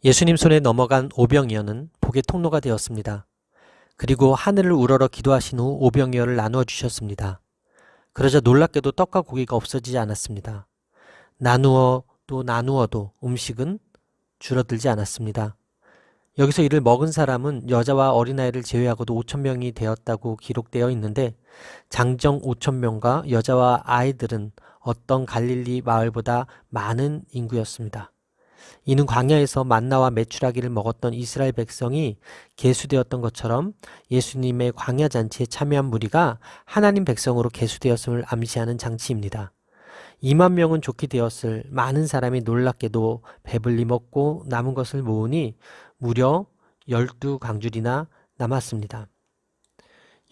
예수님 손에 넘어간 오병이어는 복의 통로가 되었습니다. 그리고 하늘을 우러러 기도하신 후 오병이어를 나누어 주셨습니다. 그러자 놀랍게도 떡과 고기가 없어지지 않았습니다. 나누어도 음식은 줄어들지 않았습니다. 여기서 이를 먹은 사람은 여자와 어린아이를 제외하고도 5,000명이 되었다고 기록되어 있는데 장정 5,000명과 여자와 아이들은 어떤 갈릴리 마을보다 많은 인구였습니다. 이는 광야에서 만나와 메추라기를 먹었던 이스라엘 백성이 계수되었던 것처럼 예수님의 광야 잔치에 참여한 무리가 하나님 백성으로 계수되었음을 암시하는 장치입니다. 2만 명은 좋게 되었을 많은 사람이 놀랍게도 배불리 먹고 남은 것을 모으니 무려 12강줄이나 남았습니다.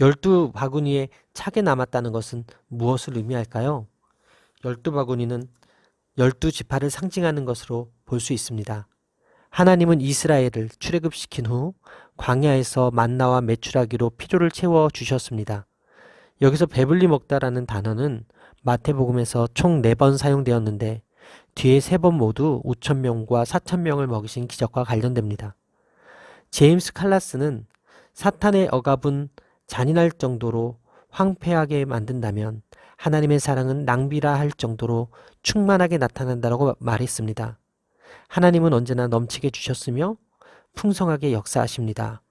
12바구니에 차게 남았다는 것은 무엇을 의미할까요? 12바구니는 12지파를 상징하는 것으로 볼 수 있습니다. 하나님은 이스라엘을 출애굽시킨 후 광야에서 만나와 메추라기로 필요를 채워 주셨습니다. 여기서 배불리 먹다라는 단어는 마태복음에서 총 4번 사용되었는데 뒤에 3번 모두 5,000명과 4,000명을 먹이신 기적과 관련됩니다. 제임스 칼라스는 사탄의 억압은 잔인할 정도로 황폐하게 만든다면 하나님의 사랑은 낭비라 할 정도로 충만하게 나타난다고 말했습니다. 하나님은 언제나 넘치게 주셨으며 풍성하게 역사하십니다.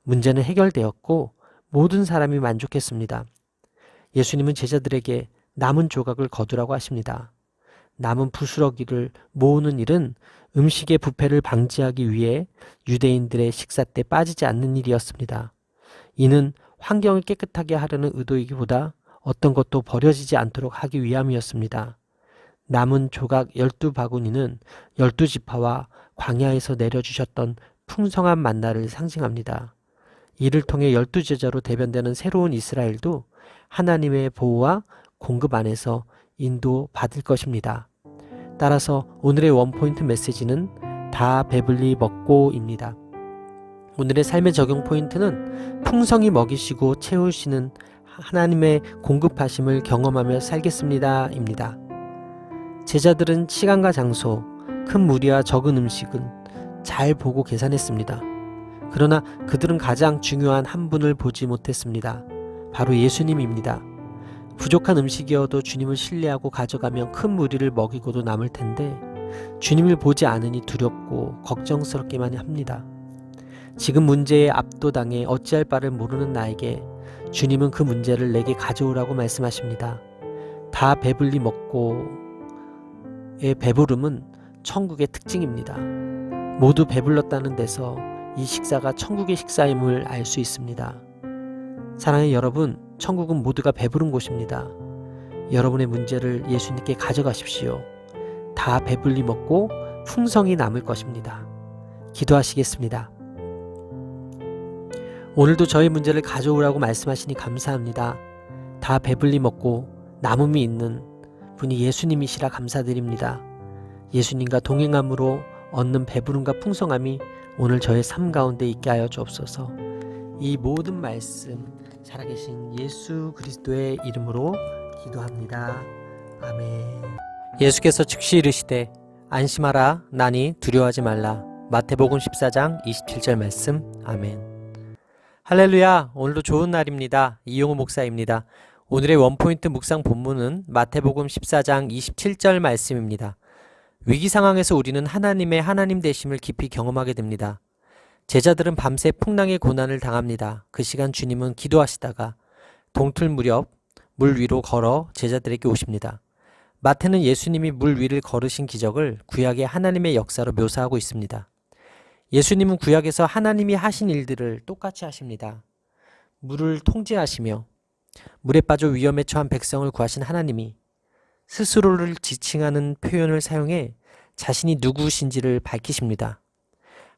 문제는 해결되었고 모든 사람이 만족했습니다. 예수님은 제자들에게 남은 조각을 거두라고 하십니다. 남은 부스러기를 모으는 일은 음식의 부패를 방지하기 위해 유대인들의 식사 때 빠지지 않는 일이었습니다. 이는 환경을 깨끗하게 하려는 의도이기보다 어떤 것도 버려지지 않도록 하기 위함이었습니다. 남은 조각 12바구니는 12지파와 광야에서 내려주셨던 풍성한 만나를 상징합니다. 이를 통해 12제자로 대변되는 새로운 이스라엘도 하나님의 보호와 공급 안에서 인도받을 것입니다. 따라서 오늘의 원포인트 메시지는 다 배불리 먹고입니다. 오늘의 삶의 적용 포인트는 풍성히 먹이시고 채우시는 하나님의 공급하심을 경험하며 살겠습니다 입니다. 제자들은 시간과 장소, 큰 무리와 적은 음식은 잘 보고 계산했습니다. 그러나 그들은 가장 중요한 한 분을 보지 못했습니다. 바로 예수님입니다. 부족한 음식이어도 주님을 신뢰하고 가져가면 큰 무리를 먹이고도 남을 텐데 주님을 보지 않으니 두렵고 걱정스럽기만 합니다. 지금 문제에 압도당해 어찌할 바를 모르는 나에게 주님은 그 문제를 내게 가져오라고 말씀하십니다. 다 배불리 먹고의 배부름은 천국의 특징입니다. 모두 배불렀다는 데서 이 식사가 천국의 식사임을 알 수 있습니다. 사랑하는 여러분, 천국은 모두가 배부른 곳입니다. 여러분의 문제를 예수님께 가져가십시오. 다 배불리 먹고 풍성이 남을 것입니다. 기도하시겠습니다. 오늘도 저의 문제를 가져오라고 말씀하시니 감사합니다. 다 배불리 먹고 남음이 있는 분이 예수님이시라 감사드립니다. 예수님과 동행함으로 얻는 배부름과 풍성함이 오늘 저의 삶 가운데 있게 하여 주옵소서. 이 모든 말씀 살아계신 예수 그리스도의 이름으로 기도합니다. 아멘. 예수께서 즉시 이르시되 안심하라 나니 두려워하지 말라. 마태복음 14장 27절 말씀. 아멘. 할렐루야. 오늘도 좋은 날입니다. 이용호 목사입니다. 오늘의 원포인트 묵상 본문은 마태복음 14장 27절 말씀입니다. 위기 상황에서 우리는 하나님의 하나님 되심을 깊이 경험하게 됩니다. 제자들은 밤새 풍랑의 고난을 당합니다. 그 시간 주님은 기도하시다가 동틀 무렵 물 위로 걸어 제자들에게 오십니다. 마태는 예수님이 물 위를 걸으신 기적을 구약의 하나님의 역사로 묘사하고 있습니다. 예수님은 구약에서 하나님이 하신 일들을 똑같이 하십니다. 물을 통제하시며 물에 빠져 위험에 처한 백성을 구하신 하나님이 스스로를 지칭하는 표현을 사용해 자신이 누구신지를 밝히십니다.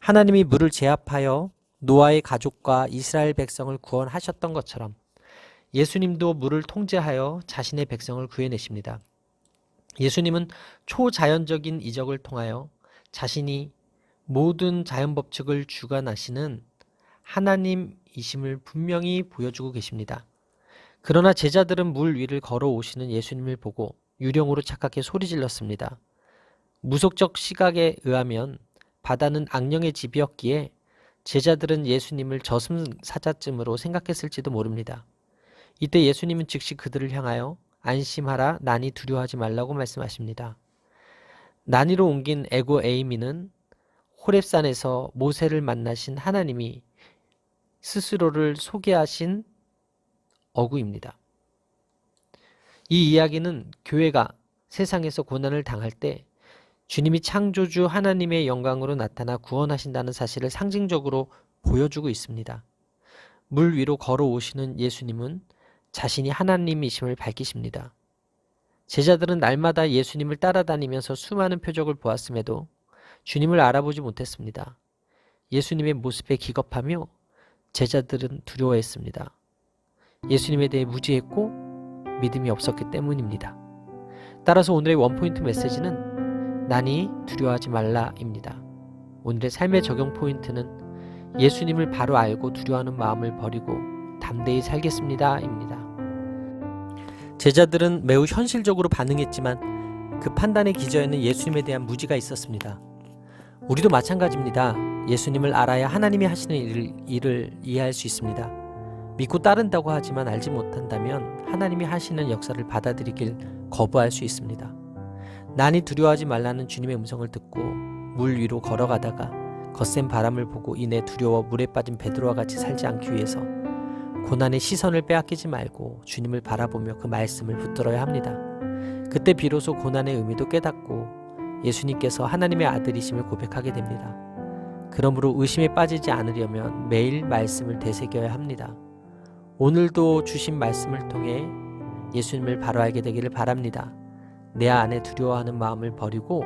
하나님이 물을 제압하여 노아의 가족과 이스라엘 백성을 구원하셨던 것처럼 예수님도 물을 통제하여 자신의 백성을 구해내십니다. 예수님은 초자연적인 이적을 통하여 자신이 모든 자연 법칙을 주관하시는 하나님이심을 분명히 보여주고 계십니다. 그러나 제자들은 물 위를 걸어오시는 예수님을 보고 유령으로 착각해 소리질렀습니다. 무속적 시각에 의하면 바다는 악령의 집이었기에 제자들은 예수님을 저승사자쯤으로 생각했을지도 모릅니다. 이때 예수님은 즉시 그들을 향하여 안심하라 나니 두려워하지 말라고 말씀하십니다. 나니로 옮긴 에고 에이미는 호렙산에서 모세를 만나신 하나님이 스스로를 소개하신 어구입니다. 이 이야기는 교회가 세상에서 고난을 당할 때 주님이 창조주 하나님의 영광으로 나타나 구원하신다는 사실을 상징적으로 보여주고 있습니다. 물 위로 걸어오시는 예수님은 자신이 하나님이심을 밝히십니다. 제자들은 날마다 예수님을 따라다니면서 수많은 표적을 보았음에도 주님을 알아보지 못했습니다. 예수님의 모습에 기겁하며 제자들은 두려워했습니다. 예수님에 대해 무지했고 믿음이 없었기 때문입니다. 따라서 오늘의 원포인트 메시지는 나니 두려워하지 말라입니다. 오늘의 삶의 적용 포인트는 예수님을 바로 알고 두려워하는 마음을 버리고 담대히 살겠습니다입니다. 제자들은 매우 현실적으로 반응했지만 그 판단의 기저에는 예수님에 대한 무지가 있었습니다. 우리도 마찬가지입니다. 예수님을 알아야 하나님이 하시는 일을 이해할 수 있습니다. 믿고 따른다고 하지만 알지 못한다면 하나님이 하시는 역사를 받아들이길 거부할 수 있습니다. 난이 두려워하지 말라는 주님의 음성을 듣고 물 위로 걸어가다가 거센 바람을 보고 이내 두려워 물에 빠진 베드로와 같이 살지 않기 위해서 고난의 시선을 빼앗기지 말고 주님을 바라보며 그 말씀을 붙들어야 합니다. 그때 비로소 고난의 의미도 깨닫고 예수님께서 하나님의 아들이심을 고백하게 됩니다. 그러므로 의심에 빠지지 않으려면 매일 말씀을 되새겨야 합니다. 오늘도 주신 말씀을 통해 예수님을 바로 알게 되기를 바랍니다. 내 안에 두려워하는 마음을 버리고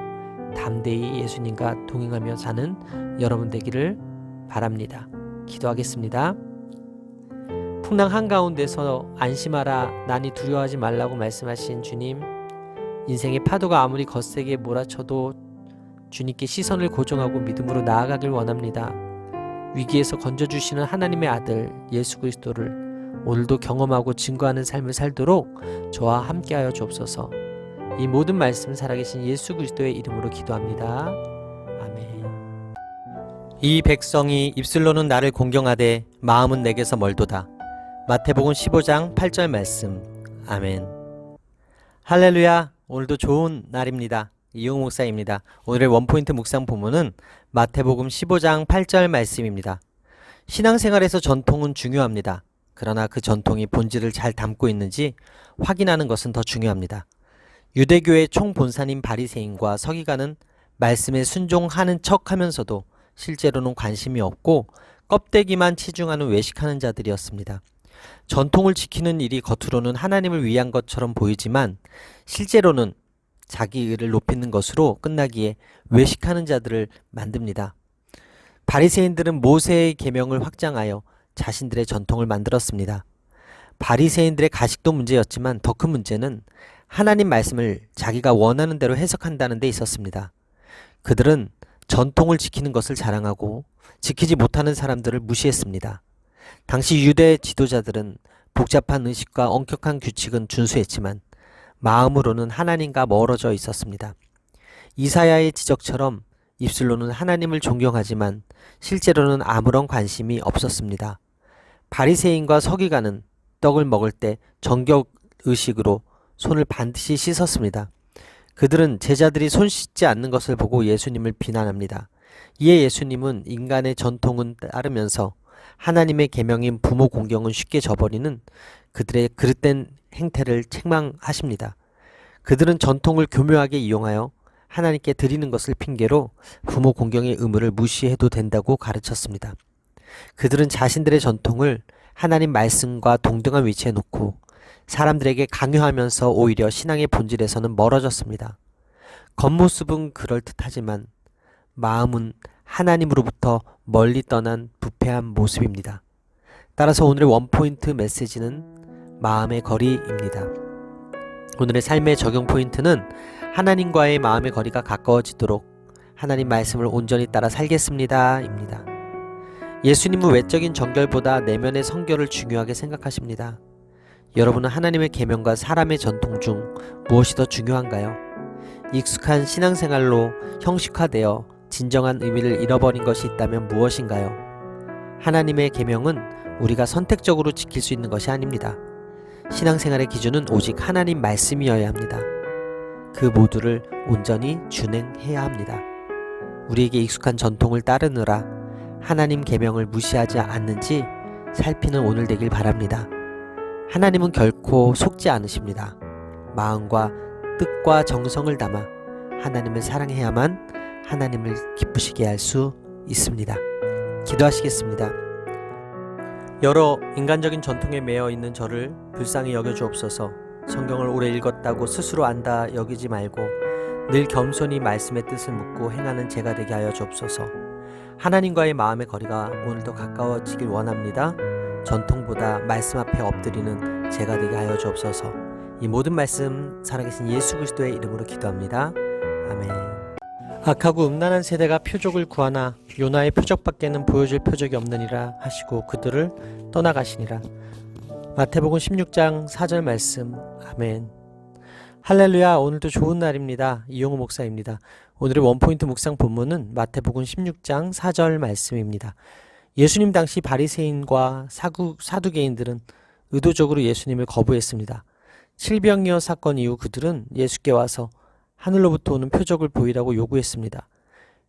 담대히 예수님과 동행하며 사는 여러분 되기를 바랍니다. 기도하겠습니다. 풍랑 한가운데서 안심하라, 난이 두려워하지 말라고 말씀하신 주님, 인생의 파도가 아무리 거세게 몰아쳐도 주님께 시선을 고정하고 믿음으로 나아가길 원합니다. 위기에서 건져주시는 하나님의 아들 예수 그리스도를 오늘도 경험하고 증거하는 삶을 살도록 저와 함께하여 주옵소서. 이 모든 말씀 살아계신 예수 그리스도의 이름으로 기도합니다. 아멘. 이 백성이 입술로는 나를 공경하되 마음은 내게서 멀도다. 마태복음 15장 8절 말씀. 아멘. 할렐루야. 오늘도 좋은 날입니다. 이용 목사입니다. 오늘의 원포인트 묵상 본문은 마태복음 15장 8절 말씀입니다. 신앙생활에서 전통은 중요합니다. 그러나 그 전통이 본질을 잘 담고 있는지 확인하는 것은 더 중요합니다. 유대교의 총본사님 바리새인과 서기관은 말씀에 순종하는 척하면서도 실제로는 관심이 없고 껍데기만 치중하는 외식하는 자들이었습니다. 전통을 지키는 일이 겉으로는 하나님을 위한 것처럼 보이지만 실제로는 자기 의를 높이는 것으로 끝나기에 외식하는 자들을 만듭니다. 바리새인들은 모세의 계명을 확장하여 자신들의 전통을 만들었습니다. 바리새인들의 가식도 문제였지만 더 큰 문제는 하나님 말씀을 자기가 원하는 대로 해석한다는 데 있었습니다. 그들은 전통을 지키는 것을 자랑하고 지키지 못하는 사람들을 무시했습니다. 당시 유대 지도자들은 복잡한 의식과 엄격한 규칙은 준수했지만 마음으로는 하나님과 멀어져 있었습니다. 이사야의 지적처럼 입술로는 하나님을 존경하지만 실제로는 아무런 관심이 없었습니다. 바리새인과 서기관은 떡을 먹을 때 정결의식으로 손을 반드시 씻었습니다. 그들은 제자들이 손 씻지 않는 것을 보고 예수님을 비난합니다. 이에 예수님은 인간의 전통은 따르면서 하나님의 계명인 부모 공경은 쉽게 저버리는 그들의 그릇된 행태를 책망하십니다. 그들은 전통을 교묘하게 이용하여 하나님께 드리는 것을 핑계로 부모 공경의 의무를 무시해도 된다고 가르쳤습니다. 그들은 자신들의 전통을 하나님 말씀과 동등한 위치에 놓고 사람들에게 강요하면서 오히려 신앙의 본질에서는 멀어졌습니다. 겉모습은 그럴듯하지만 마음은 하나님으로부터 멀리 떠난 부패한 모습입니다. 따라서 오늘의 원포인트 메시지는 마음의 거리입니다. 오늘의 삶의 적용 포인트는 하나님과의 마음의 거리가 가까워지도록 하나님 말씀을 온전히 따라 살겠습니다 입니다. 예수님은 외적인 정결보다 내면의 성결을 중요하게 생각하십니다. 여러분은 하나님의 계명과 사람의 전통 중 무엇이 더 중요한가요? 익숙한 신앙생활로 형식화되어 진정한 의미를 잃어버린 것이 있다면 무엇인가요? 하나님의 계명은 우리가 선택적으로 지킬 수 있는 것이 아닙니다. 신앙생활의 기준은 오직 하나님 말씀이어야 합니다. 그 모두를 온전히 준행해야 합니다. 우리에게 익숙한 전통을 따르느라 하나님 계명을 무시하지 않는지 살피는 오늘 되길 바랍니다. 하나님은 결코 속지 않으십니다. 마음과 뜻과 정성을 담아 하나님을 사랑해야만 하나님을 기쁘시게 할 수 있습니다. 기도하시겠습니다. 여러 인간적인 전통에 매여 있는 저를 불쌍히 여겨주옵소서. 성경을 오래 읽었다고 스스로 안다 여기지 말고 늘 겸손히 말씀의 뜻을 묻고 행하는 제가 되게 하여 주옵소서. 하나님과의 마음의 거리가 오늘도 가까워지길 원합니다. 전통보다 말씀 앞에 엎드리는 제가 되게 하여 주옵소서. 이 모든 말씀 살아계신 예수 그리스도의 이름으로 기도합니다. 아멘. 악하고 음란한 세대가 표적을 구하나 요나의 표적밖에는 보여줄 표적이 없느니라 하시고 그들을 떠나가시니라. 마태복음 16장 4절 말씀. 아멘. 할렐루야. 오늘도 좋은 날입니다. 이용우 목사입니다. 오늘의 원포인트 묵상 본문은 마태복음 16장 4절 말씀입니다. 예수님 당시 바리새인과 사두개인들은 의도적으로 예수님을 거부했습니다. 칠병이어 사건 이후 그들은 예수께 와서 하늘로부터 오는 표적을 보이라고 요구했습니다.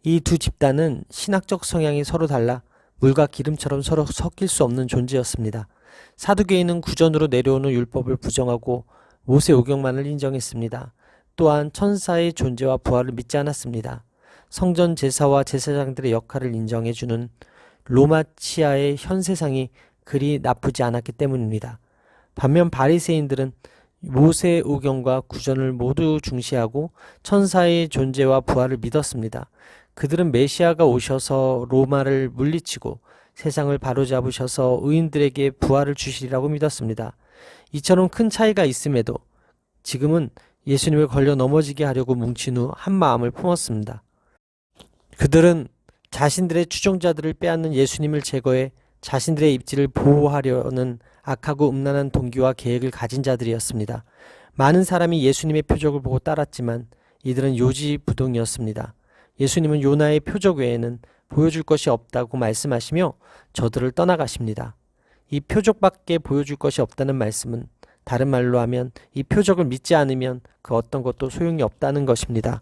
이 두 집단은 신학적 성향이 서로 달라 물과 기름처럼 서로 섞일 수 없는 존재였습니다. 사두개인은 구전으로 내려오는 율법을 부정하고 모세 오경만을 인정했습니다. 또한 천사의 존재와 부활을 믿지 않았습니다. 성전 제사와 제사장들의 역할을 인정해주는 로마 치하의 현 세상이 그리 나쁘지 않았기 때문입니다. 반면 바리새인들은 모세 오경과 구전을 모두 중시하고 천사의 존재와 부활을 믿었습니다. 그들은 메시아가 오셔서 로마를 물리치고 세상을 바로잡으셔서 의인들에게 부활을 주시리라고 믿었습니다. 이처럼 큰 차이가 있음에도 지금은 예수님을 걸려 넘어지게 하려고 뭉친 후 한 마음을 품었습니다. 그들은 자신들의 추종자들을 빼앗는 예수님을 제거해 자신들의 입지를 보호하려는 악하고 음란한 동기와 계획을 가진 자들이었습니다. 많은 사람이 예수님의 표적을 보고 따랐지만 이들은 요지부동이었습니다. 예수님은 요나의 표적 외에는 보여줄 것이 없다고 말씀하시며 저들을 떠나가십니다. 이 표적밖에 보여줄 것이 없다는 말씀은 다른 말로 하면 이 표적을 믿지 않으면 그 어떤 것도 소용이 없다는 것입니다.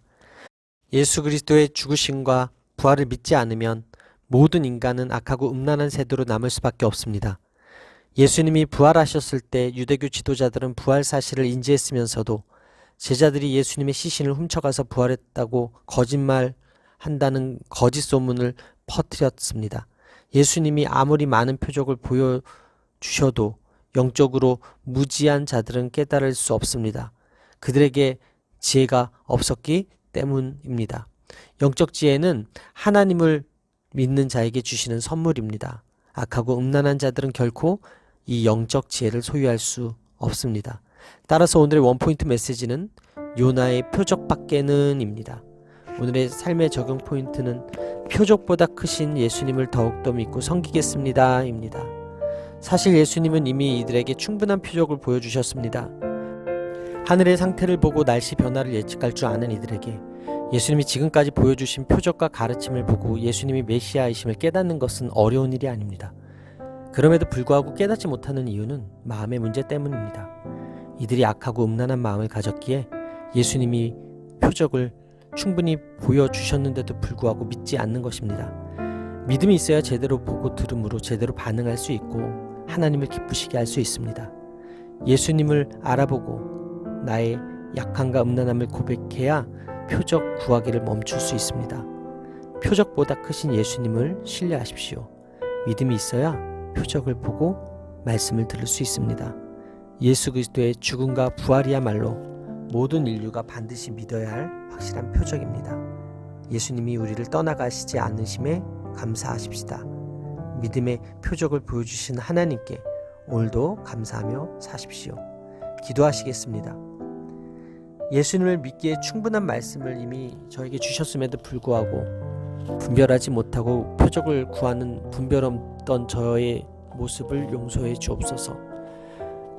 예수 그리스도의 죽으심과 부활을 믿지 않으면 모든 인간은 악하고 음란한 세대로 남을 수밖에 없습니다. 예수님이 부활하셨을 때 유대교 지도자들은 부활 사실을 인지했으면서도 제자들이 예수님의 시신을 훔쳐가서 부활했다고 거짓말한다는 거짓 소문을 퍼뜨렸습니다. 예수님이 아무리 많은 표적을 보여주셔도 영적으로 무지한 자들은 깨달을 수 없습니다. 그들에게 지혜가 없었기 때문입니다. 영적 지혜는 하나님을 믿는 자에게 주시는 선물입니다. 악하고 음란한 자들은 결코 이 영적 지혜를 소유할 수 없습니다. 따라서 오늘의 원포인트 메시지는 요나의 표적밖에는 입니다. 오늘의 삶의 적용 포인트는 표적보다 크신 예수님을 더욱더 믿고 섬기겠습니다 입니다. 사실 예수님은 이미 이들에게 충분한 표적을 보여주셨습니다. 하늘의 상태를 보고 날씨 변화를 예측할 줄 아는 이들에게 예수님이 지금까지 보여주신 표적과 가르침을 보고 예수님이 메시아이심을 깨닫는 것은 어려운 일이 아닙니다. 그럼에도 불구하고 깨닫지 못하는 이유는 마음의 문제 때문입니다. 이들이 악하고 음란한 마음을 가졌기에 예수님이 표적을 충분히 보여주셨는데도 불구하고 믿지 않는 것입니다. 믿음이 있어야 제대로 보고 들음으로 제대로 반응할 수 있고 하나님을 기쁘시게 할 수 있습니다. 예수님을 알아보고 나의 약함과 음란함을 고백해야 표적 구하기를 멈출 수 있습니다. 표적보다 크신 예수님을 신뢰하십시오. 믿음이 있어야 표적을 보고 말씀을 들을 수 있습니다. 예수 그리스도의 죽음과 부활이야말로 모든 인류가 반드시 믿어야 할 확실한 표적입니다. 예수님이 우리를 떠나가시지 않으심에 감사하십시다. 믿음의 표적을 보여주신 하나님께 오늘도 감사하며 사십시오. 기도하시겠습니다. 예수님을 믿기에 충분한 말씀을 이미 저에게 주셨음에도 불구하고 분별하지 못하고 표적을 구하는 분별 없던 저의 모습을 용서해 주옵소서.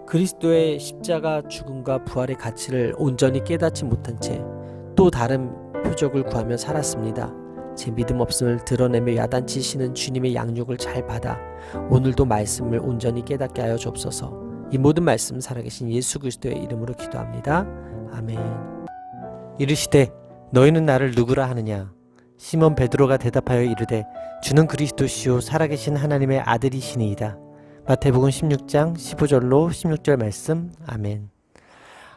그리스도의 십자가 죽음과 부활의 가치를 온전히 깨닫지 못한 채 또 다른 표적을 구하며 살았습니다. 제 믿음 없음을 드러내며 야단치시는 주님의 양육을 잘 받아 오늘도 말씀을 온전히 깨닫게 하여 주옵소서. 이 모든 말씀 살아계신 예수 그리스도의 이름으로 기도합니다. 아멘. 이르시되 너희는 나를 누구라 하느냐? 시몬 베드로가 대답하여 이르되 주는 그리스도시요 살아계신 하나님의 아들이시니이다. 마태복음 16장 15절로 16절 말씀. 아멘.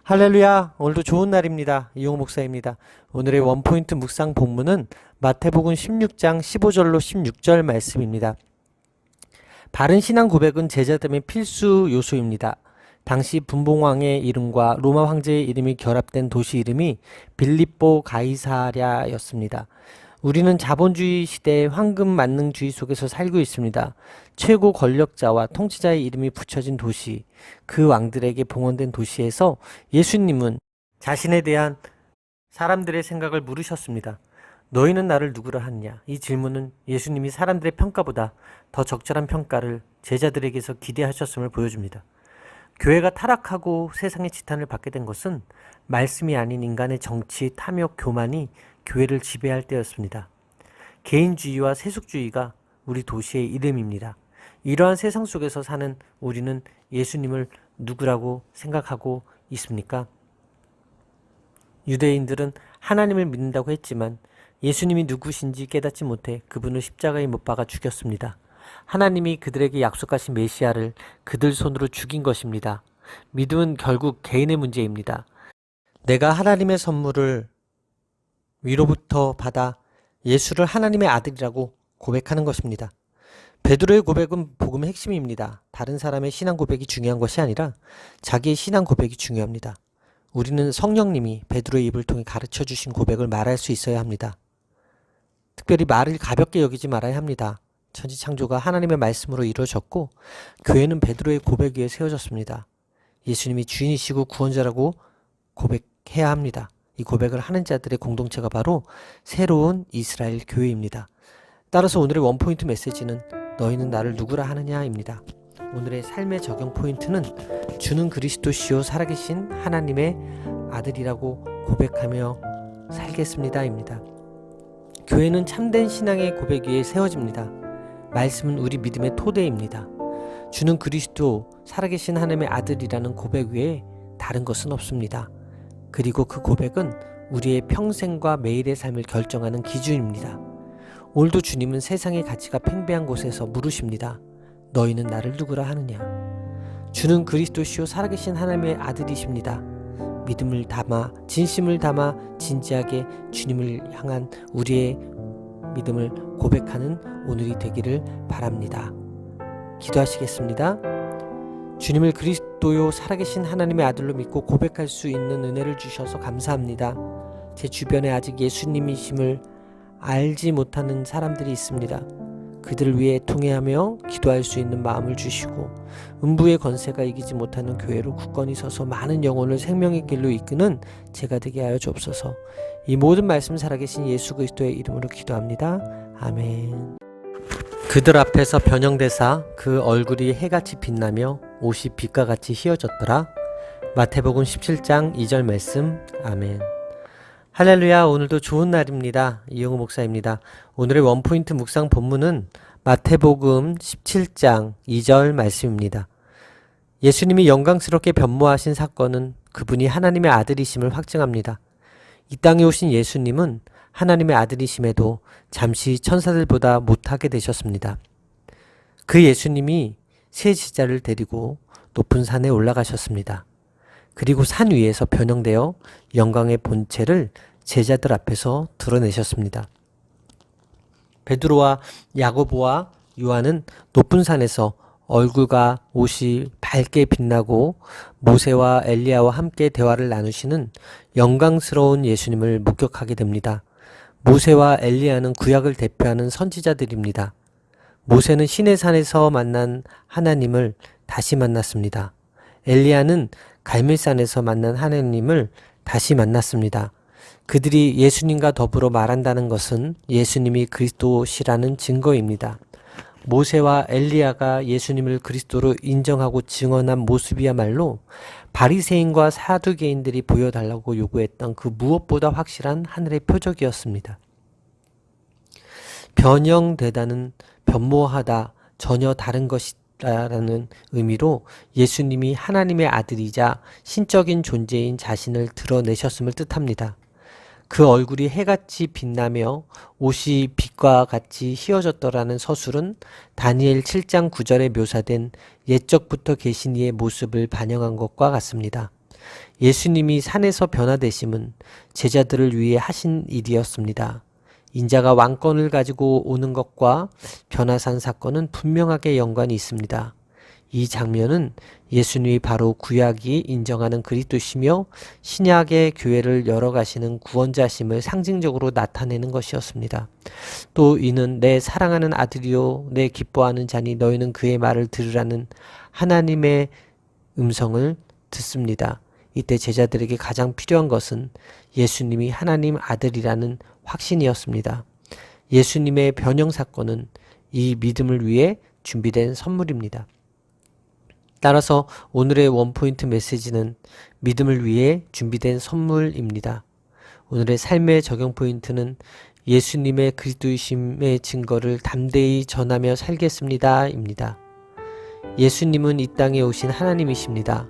할렐루야! 오늘도 좋은 날입니다. 이용호 목사입니다. 오늘의 원포인트 묵상 본문은 마태복음 16장 15절로 16절 말씀입니다. 바른 신앙 고백은 제자됨의 필수 요소입니다. 당시 분봉왕의 이름과 로마 황제의 이름이 결합된 도시 이름이 빌립보 가이사랴였습니다. 우리는 자본주의 시대의 황금 만능주의 속에서 살고 있습니다. 최고 권력자와 통치자의 이름이 붙여진 도시, 그 왕들에게 봉헌된 도시에서 예수님은 자신에 대한 사람들의 생각을 물으셨습니다. 너희는 나를 누구라 하느냐? 이 질문은 예수님이 사람들의 평가보다 더 적절한 평가를 제자들에게서 기대하셨음을 보여줍니다. 교회가 타락하고 세상의 지탄을 받게 된 것은 말씀이 아닌 인간의 정치, 탐욕, 교만이 교회를 지배할 때였습니다. 개인주의와 세속주의가 우리 도시의 이름입니다. 이러한 세상 속에서 사는 우리는 예수님을 누구라고 생각하고 있습니까? 유대인들은 하나님을 믿는다고 했지만 예수님이 누구신지 깨닫지 못해 그분을 십자가에 못 박아 죽였습니다. 하나님이 그들에게 약속하신 메시아를 그들 손으로 죽인 것입니다. 믿음은 결국 개인의 문제입니다. 내가 하나님의 선물을 위로부터 받아 예수를 하나님의 아들이라고 고백하는 것입니다. 베드로의 고백은 복음의 핵심입니다. 다른 사람의 신앙 고백이 중요한 것이 아니라 자기의 신앙 고백이 중요합니다. 우리는 성령님이 베드로의 입을 통해 가르쳐 주신 고백을 말할 수 있어야 합니다. 특별히 말을 가볍게 여기지 말아야 합니다. 천지창조가 하나님의 말씀으로 이루어졌고 교회는 베드로의 고백 위에 세워졌습니다. 예수님이 주인이시고 구원자라고 고백해야 합니다. 이 고백을 하는 자들의 공동체가 바로 새로운 이스라엘 교회입니다. 따라서 오늘의 원포인트 메시지는 너희는 나를 누구라 하느냐입니다. 오늘의 삶의 적용 포인트는 주는 그리스도시요 살아계신 하나님의 아들이라고 고백하며 살겠습니다입니다. 교회는 참된 신앙의 고백 위에 세워집니다. 말씀은 우리 믿음의 토대입니다. 주는 그리스도 살아계신 하나님의 아들이라는 고백 위에 다른 것은 없습니다. 그리고 그 고백은 우리의 평생과 매일의 삶을 결정하는 기준입니다. 오늘도 주님은 세상의 가치가 팽배한 곳에서 물으십니다. 너희는 나를 누구라 하느냐? 주는 그리스도시요 살아계신 하나님의 아들이십니다. 믿음을 담아 진심을 담아 진지하게 주님을 향한 우리의 믿음을 고백하는 오늘이 되기를 바랍니다. 기도하시겠습니다. 주님을 그리스도요 살아계신 하나님의 아들로 믿고 고백할 수 있는 은혜를 주셔서 감사합니다. 제 주변에 아직 예수님이심을 알지 못하는 사람들이 있습니다. 그들을 위해 통회하며 기도할 수 있는 마음을 주시고 음부의 권세가 이기지 못하는 교회로 굳건히 서서 많은 영혼을 생명의 길로 이끄는 제가 되게 하여 주옵소서. 이 모든 말씀 살아계신 예수 그리스도의 이름으로 기도합니다. 아멘. 그들 앞에서 변형되사 그 얼굴이 해같이 빛나며 옷이 빛과 같이 휘어졌더라. 마태복음 17장 2절 말씀. 아멘. 할렐루야. 오늘도 좋은 날입니다. 이용호 목사입니다. 오늘의 원포인트 묵상 본문은 마태복음 17장 2절 말씀입니다. 예수님이 영광스럽게 변모하신 사건은 그분이 하나님의 아들이심을 확증합니다. 이 땅에 오신 예수님은 하나님의 아들이심에도 잠시 천사들보다 못하게 되셨습니다. 그 예수님이 세 제자를 데리고 높은 산에 올라가셨습니다. 그리고 산 위에서 변형되어 영광의 본체를 제자들 앞에서 드러내셨습니다. 베드로와 야고보와 요한은 높은 산에서 얼굴과 옷이 밝게 빛나고 모세와 엘리야와 함께 대화를 나누시는 영광스러운 예수님을 목격하게 됩니다. 모세와 엘리야는 구약을 대표하는 선지자들입니다. 모세는 시내산에서 만난 하나님을 다시 만났습니다. 엘리야는 갈멜산에서 만난 하나님을 다시 만났습니다. 그들이 예수님과 더불어 말한다는 것은 예수님이 그리스도시라는 증거입니다. 모세와 엘리야가 예수님을 그리스도로 인정하고 증언한 모습이야말로 바리새인과 사두개인들이 보여달라고 요구했던 그 무엇보다 확실한 하늘의 표적이었습니다. 변형되다는 변모하다, 전혀 다른 것이라는 의미로 예수님이 하나님의 아들이자 신적인 존재인 자신을 드러내셨음을 뜻합니다. 그 얼굴이 해같이 빛나며 옷이 빛과 같이 휘어졌더라는 서술은 다니엘 7장 9절에 묘사된 옛적부터 계신 이의 모습을 반영한 것과 같습니다. 예수님이 산에서 변화되심은 제자들을 위해 하신 일이었습니다. 인자가 왕권을 가지고 오는 것과 변화산 사건은 분명하게 연관이 있습니다. 이 장면은 예수님이 바로 구약이 인정하는 그리스도시며 신약의 교회를 열어가시는 구원자심을 상징적으로 나타내는 것이었습니다. 또 이는 내 사랑하는 아들이요 내 기뻐하는 자니 너희는 그의 말을 들으라는 하나님의 음성을 듣습니다. 이때 제자들에게 가장 필요한 것은 예수님이 하나님 아들이라는 확신이었습니다. 예수님의 변형 사건은 이 믿음을 위해 준비된 선물입니다. 따라서 오늘의 원포인트 메시지는 믿음을 위해 준비된 선물입니다. 오늘의 삶의 적용 포인트는 예수님의 그리스도이심의 증거를 담대히 전하며 살겠습니다 입니다. 예수님은 이 땅에 오신 하나님이십니다.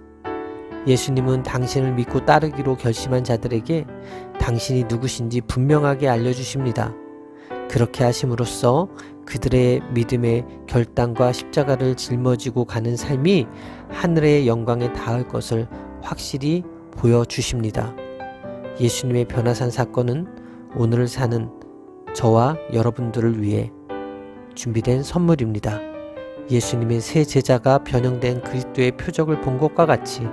예수님은 당신을 믿고 따르기로 결심한 자들에게 당신이 누구신지 분명하게 알려주십니다. 그렇게 하심으로써 그들의 믿음의 결단과 십자가를 짊어지고 가는 삶이 하늘의 영광에 닿을 것을 확실히 보여주십니다. 예수님의 변화산 사건은 오늘을 사는 저와 여러분들을 위해 준비된 선물입니다. 예수님의 새 제자가 변형된 그리스도의 표적을 본 것과 같이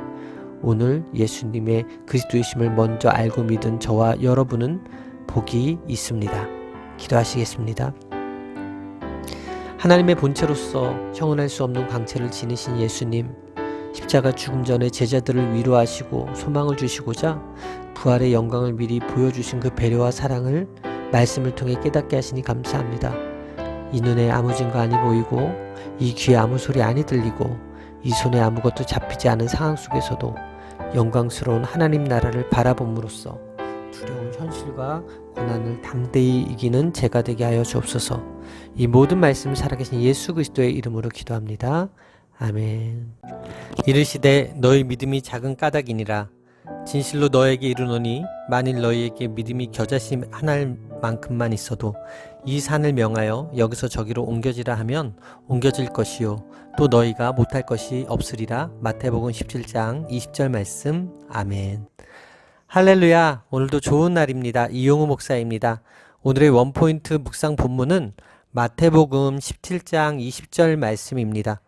오늘 예수님의 그리스도이심을 먼저 알고 믿은 저와 여러분은 복이 있습니다. 기도하시겠습니다. 하나님의 본체로서 형언할 수 없는 광채를 지니신 예수님, 십자가 죽음 전에 제자들을 위로하시고 소망을 주시고자 부활의 영광을 미리 보여주신 그 배려와 사랑을 말씀을 통해 깨닫게 하시니 감사합니다. 이 눈에 아무 증거 아니 보이고 이 귀에 아무 소리 아니 들리고 이 손에 아무것도 잡히지 않은 상황 속에서도 영광스러운 하나님 나라를 바라봄으로써 두려운 현실과 고난을 담대히 이기는 제가 되게 하여 주옵소서. 이 모든 말씀 살아계신 예수 그리스도의 이름으로 기도합니다. 아멘. 이르시되 너희 믿음이 작은 까닭이니라. 진실로 너에게 이르노니 만일 너희에게 믿음이 겨자씨 한 알만큼만 있어도 이 산을 명하여 여기서 저기로 옮겨지라 하면 옮겨질 것이요 또 너희가 못할 것이 없으리라. 마태복음 17장 20절 말씀. 아멘. 할렐루야. 오늘도 좋은 날입니다. 이용우 목사입니다. 오늘의 원포인트 묵상 본문은 마태복음 17장 20절 말씀입니다.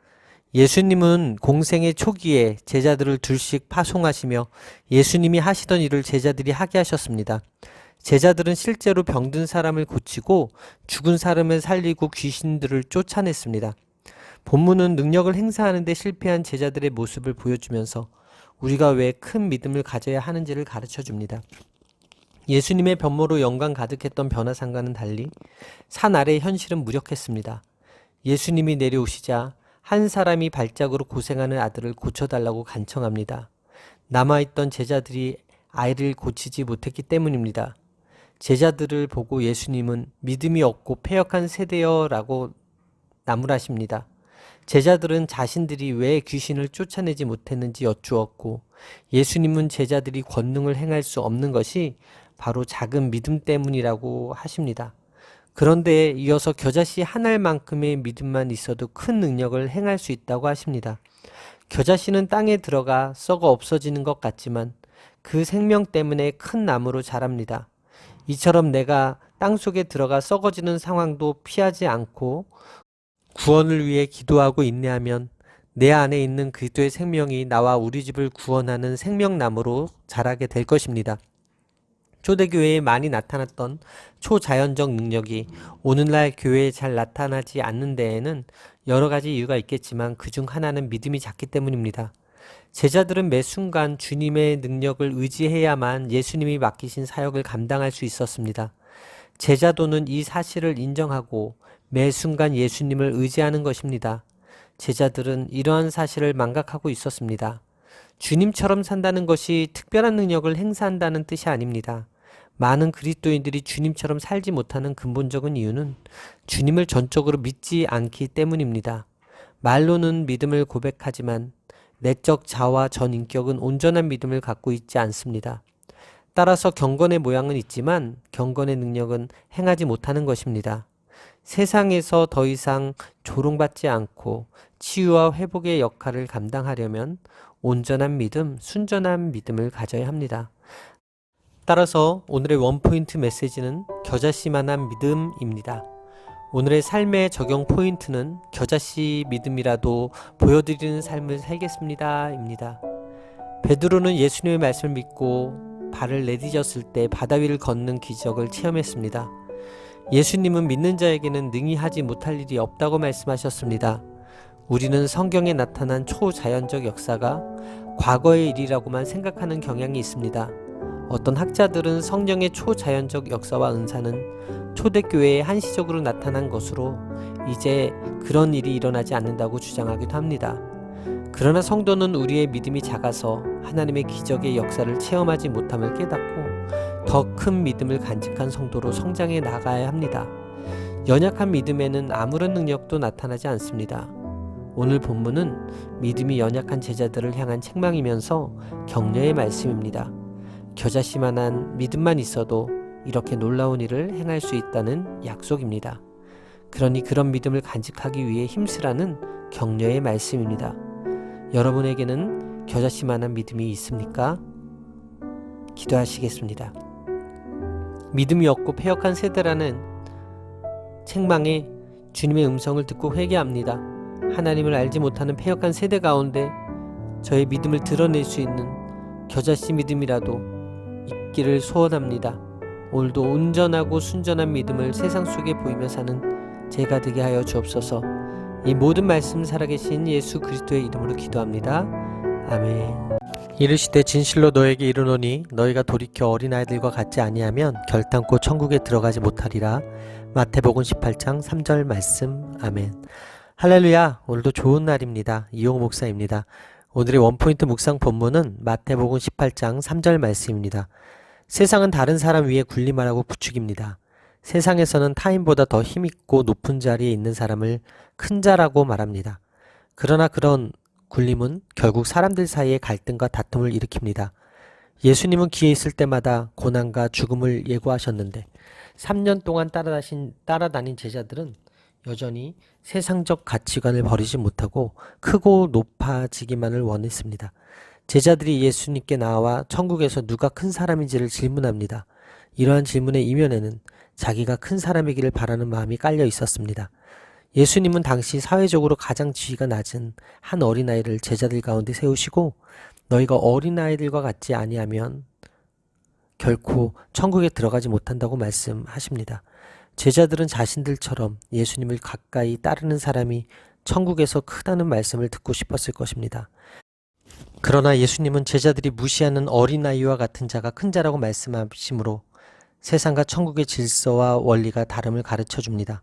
예수님은 공생의 초기에 제자들을 둘씩 파송하시며 예수님이 하시던 일을 제자들이 하게 하셨습니다. 제자들은 실제로 병든 사람을 고치고 죽은 사람을 살리고 귀신들을 쫓아냈습니다. 본문은 능력을 행사하는 데 실패한 제자들의 모습을 보여주면서 우리가 왜 큰 믿음을 가져야 하는지를 가르쳐 줍니다. 예수님의 변모로 영광 가득했던 변화산과는 달리 산 아래의 현실은 무력했습니다. 예수님이 내려오시자 한 사람이 발작으로 고생하는 아들을 고쳐달라고 간청합니다. 남아있던 제자들이 아이를 고치지 못했기 때문입니다. 제자들을 보고 예수님은 믿음이 없고 패역한 세대여 라고 나무라십니다. 제자들은 자신들이 왜 귀신을 쫓아내지 못했는지 여쭈었고 예수님은 제자들이 권능을 행할 수 없는 것이 바로 작은 믿음 때문이라고 하십니다. 그런데 이어서 겨자씨 한 알만큼의 믿음만 있어도 큰 능력을 행할 수 있다고 하십니다. 겨자씨는 땅에 들어가 썩어 없어지는 것 같지만 그 생명 때문에 큰 나무로 자랍니다. 이처럼 내가 땅속에 들어가 썩어지는 상황도 피하지 않고 구원을 위해 기도하고 인내하면 내 안에 있는 그리스도의 생명이 나와 우리 집을 구원하는 생명나무로 자라게 될 것입니다. 초대교회에 많이 나타났던 초자연적 능력이 오늘날 교회에 잘 나타나지 않는 데에는 여러 가지 이유가 있겠지만 그중 하나는 믿음이 작기 때문입니다. 제자들은 매 순간 주님의 능력을 의지해야만 예수님이 맡기신 사역을 감당할 수 있었습니다. 제자도는 이 사실을 인정하고 매 순간 예수님을 의지하는 것입니다. 제자들은 이러한 사실을 망각하고 있었습니다. 주님처럼 산다는 것이 특별한 능력을 행사한다는 뜻이 아닙니다. 많은 그리스도인들이 주님처럼 살지 못하는 근본적인 이유는 주님을 전적으로 믿지 않기 때문입니다. 말로는 믿음을 고백하지만 내적 자와 전인격은 온전한 믿음을 갖고 있지 않습니다. 따라서 경건의 모양은 있지만 경건의 능력은 행하지 못하는 것입니다. 세상에서 더 이상 조롱받지 않고 치유와 회복의 역할을 감당하려면 온전한 믿음, 순전한 믿음을 가져야 합니다. 따라서 오늘의 원포인트 메시지는 겨자씨만한 믿음입니다. 오늘의 삶의 적용 포인트는 겨자씨 믿음이라도 보여드리는 삶을 살겠습니다 입니다. 베드로는 예수님의 말씀을 믿고 발을 내디뎠을 때 바다 위를 걷는 기적을 체험했습니다. 예수님은 믿는 자에게는 능히 하지 못할 일이 없다고 말씀하셨습니다. 우리는 성경에 나타난 초자연적 역사가 과거의 일이라고만 생각하는 경향이 있습니다. 어떤 학자들은 성령의 초자연적 역사와 은사는 초대교회에 한시적으로 나타난 것으로 이제 그런 일이 일어나지 않는다고 주장하기도 합니다. 그러나 성도는 우리의 믿음이 작아서 하나님의 기적의 역사를 체험하지 못함을 깨닫고 더 큰 믿음을 간직한 성도로 성장해 나가야 합니다. 연약한 믿음에는 아무런 능력도 나타나지 않습니다. 오늘 본문은 믿음이 연약한 제자들을 향한 책망이면서 격려의 말씀입니다. 겨자씨만한 믿음만 있어도 이렇게 놀라운 일을 행할 수 있다는 약속입니다. 그러니 그런 믿음을 간직하기 위해 힘쓰라는 격려의 말씀입니다. 여러분에게는 겨자씨만한 믿음이 있습니까? 기도하시겠습니다. 믿음이 없고 패역한 세대라는 책망에 주님의 음성을 듣고 회개합니다. 하나님을 알지 못하는 패역한 세대 가운데 저의 믿음을 드러낼 수 있는 겨자씨 믿음이라도 있기를 소원합니다. 오늘도 온전하고 순전한 믿음을 세상 속에 보이며 사는 제가 되게 하여 주옵소서. 이 모든 말씀 살아계신 예수 그리스도의 이름으로 기도합니다. 아멘. 이르시되 진실로 너에게 이르노니 너희가 돌이켜 어린아이들과 같지 아니하면 결단코 천국에 들어가지 못하리라. 마태복음 18장 3절 말씀. 아멘. 할렐루야. 오늘도 좋은 날입니다. 이용 목사입니다. 오늘의 원포인트 묵상 본문은 마태복음 18장 3절 말씀입니다. 세상은 다른 사람 위에 군림하라고 부추깁니다. 세상에서는 타인보다 더 힘있고 높은 자리에 있는 사람을 큰 자라고 말합니다. 그러나 그런 군림은 결국 사람들 사이에 갈등과 다툼을 일으킵니다. 예수님은 기회 있을 때마다 고난과 죽음을 예고하셨는데 3년 동안 따라다닌 제자들은 여전히 세상적 가치관을 버리지 못하고 크고 높아지기만을 원했습니다. 제자들이 예수님께 나와 천국에서 누가 큰 사람인지를 질문합니다. 이러한 질문의 이면에는 자기가 큰 사람이기를 바라는 마음이 깔려 있었습니다. 예수님은 당시 사회적으로 가장 지위가 낮은 한 어린아이를 제자들 가운데 세우시고 너희가 어린아이들과 같지 아니하면 결코 천국에 들어가지 못한다고 말씀하십니다. 제자들은 자신들처럼 예수님을 가까이 따르는 사람이 천국에서 크다는 말씀을 듣고 싶었을 것입니다. 그러나 예수님은 제자들이 무시하는 어린아이와 같은 자가 큰 자라고 말씀하시므로 세상과 천국의 질서와 원리가 다름을 가르쳐 줍니다.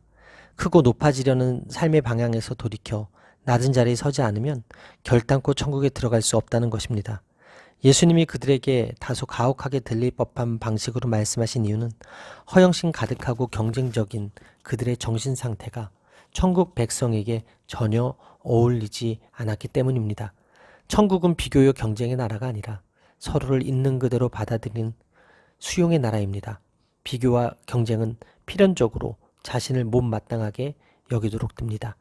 크고 높아지려는 삶의 방향에서 돌이켜 낮은 자리에 서지 않으면 결단코 천국에 들어갈 수 없다는 것입니다. 예수님이 그들에게 다소 가혹하게 들릴 법한 방식으로 말씀하신 이유는 허영심 가득하고 경쟁적인 그들의 정신 상태가 천국 백성에게 전혀 어울리지 않았기 때문입니다. 천국은 비교요 경쟁의 나라가 아니라 서로를 있는 그대로 받아들이는 수용의 나라입니다. 비교와 경쟁은 필연적으로 자신을 못마땅하게 여기도록 듭니다.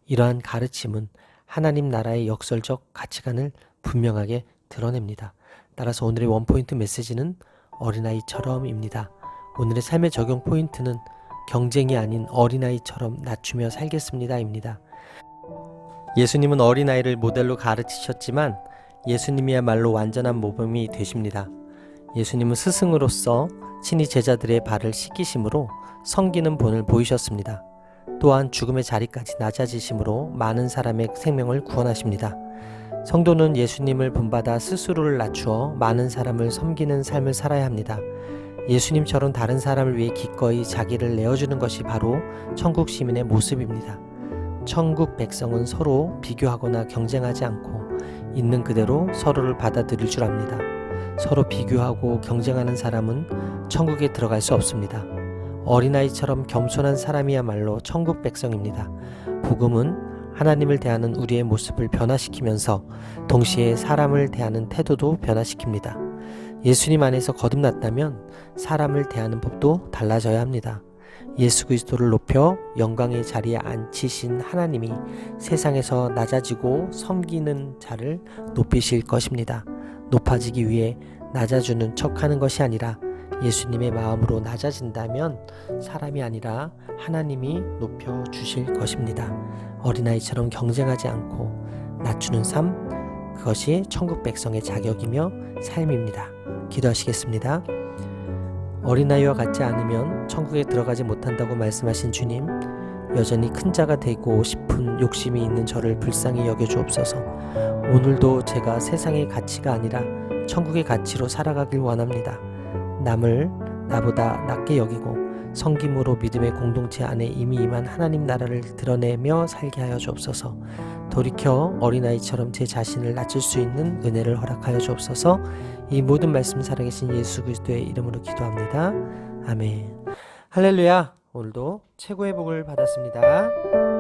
이러한 가르침은 하나님 나라의 역설적 가치관을 분명하게 드러냅니다. 따라서 오늘의 원포인트 메시지는 어린아이처럼입니다. 오늘의 삶의 적용 포인트는 경쟁이 아닌 어린아이처럼 낮추며 살겠습니다입니다. 예수님은 어린아이를 모델로 가르치셨지만 예수님이야말로 완전한 모범이 되십니다. 예수님은 스승으로서 친히 제자들의 발을 씻기심으로 섬기는 본을 보이셨습니다. 또한 죽음의 자리까지 낮아지심으로 많은 사람의 생명을 구원하십니다. 성도는 예수님을 본받아 스스로를 낮추어 많은 사람을 섬기는 삶을 살아야 합니다. 예수님처럼 다른 사람을 위해 기꺼이 자기를 내어주는 것이 바로 천국 시민의 모습입니다. 천국 백성은 서로 비교하거나 경쟁하지 않고 있는 그대로 서로를 받아들일 줄 압니다. 서로 비교하고 경쟁하는 사람은 천국에 들어갈 수 없습니다. 어린아이처럼 겸손한 사람이야말로 천국 백성입니다. 복음은 하나님을 대하는 우리의 모습을 변화시키면서 동시에 사람을 대하는 태도도 변화시킵니다. 예수님 안에서 거듭났다면 사람을 대하는 법도 달라져야 합니다. 예수 그리스도를 높여 영광의 자리에 앉히신 하나님이 세상에서 낮아지고 섬기는 자를 높이실 것입니다. 높아지기 위해 낮아주는 척하는 것이 아니라 예수님의 마음으로 낮아진다면 사람이 아니라 하나님이 높여주실 것입니다. 어린아이처럼 경쟁하지 않고 낮추는 삶, 그것이 천국 백성의 자격이며 삶입니다. 기도하시겠습니다. 어린아이와 같지 않으면 천국에 들어가지 못한다고 말씀하신 주님, 여전히 큰 자가 되고 싶은 욕심이 있는 저를 불쌍히 여겨주옵소서. 오늘도 제가 세상의 가치가 아니라 천국의 가치로 살아가길 원합니다. 남을 나보다 낮게 여기고 섬김으로 믿음의 공동체 안에 이미 임한 하나님 나라를 드러내며 살게 하여 주옵소서. 돌이켜 어린아이처럼 제 자신을 낮출 수 있는 은혜를 허락하여 주옵소서. 이 모든 말씀 살아계신 예수 그리스도의 이름으로 기도합니다. 아멘. 할렐루야. 오늘도 최고의 복을 받았습니다.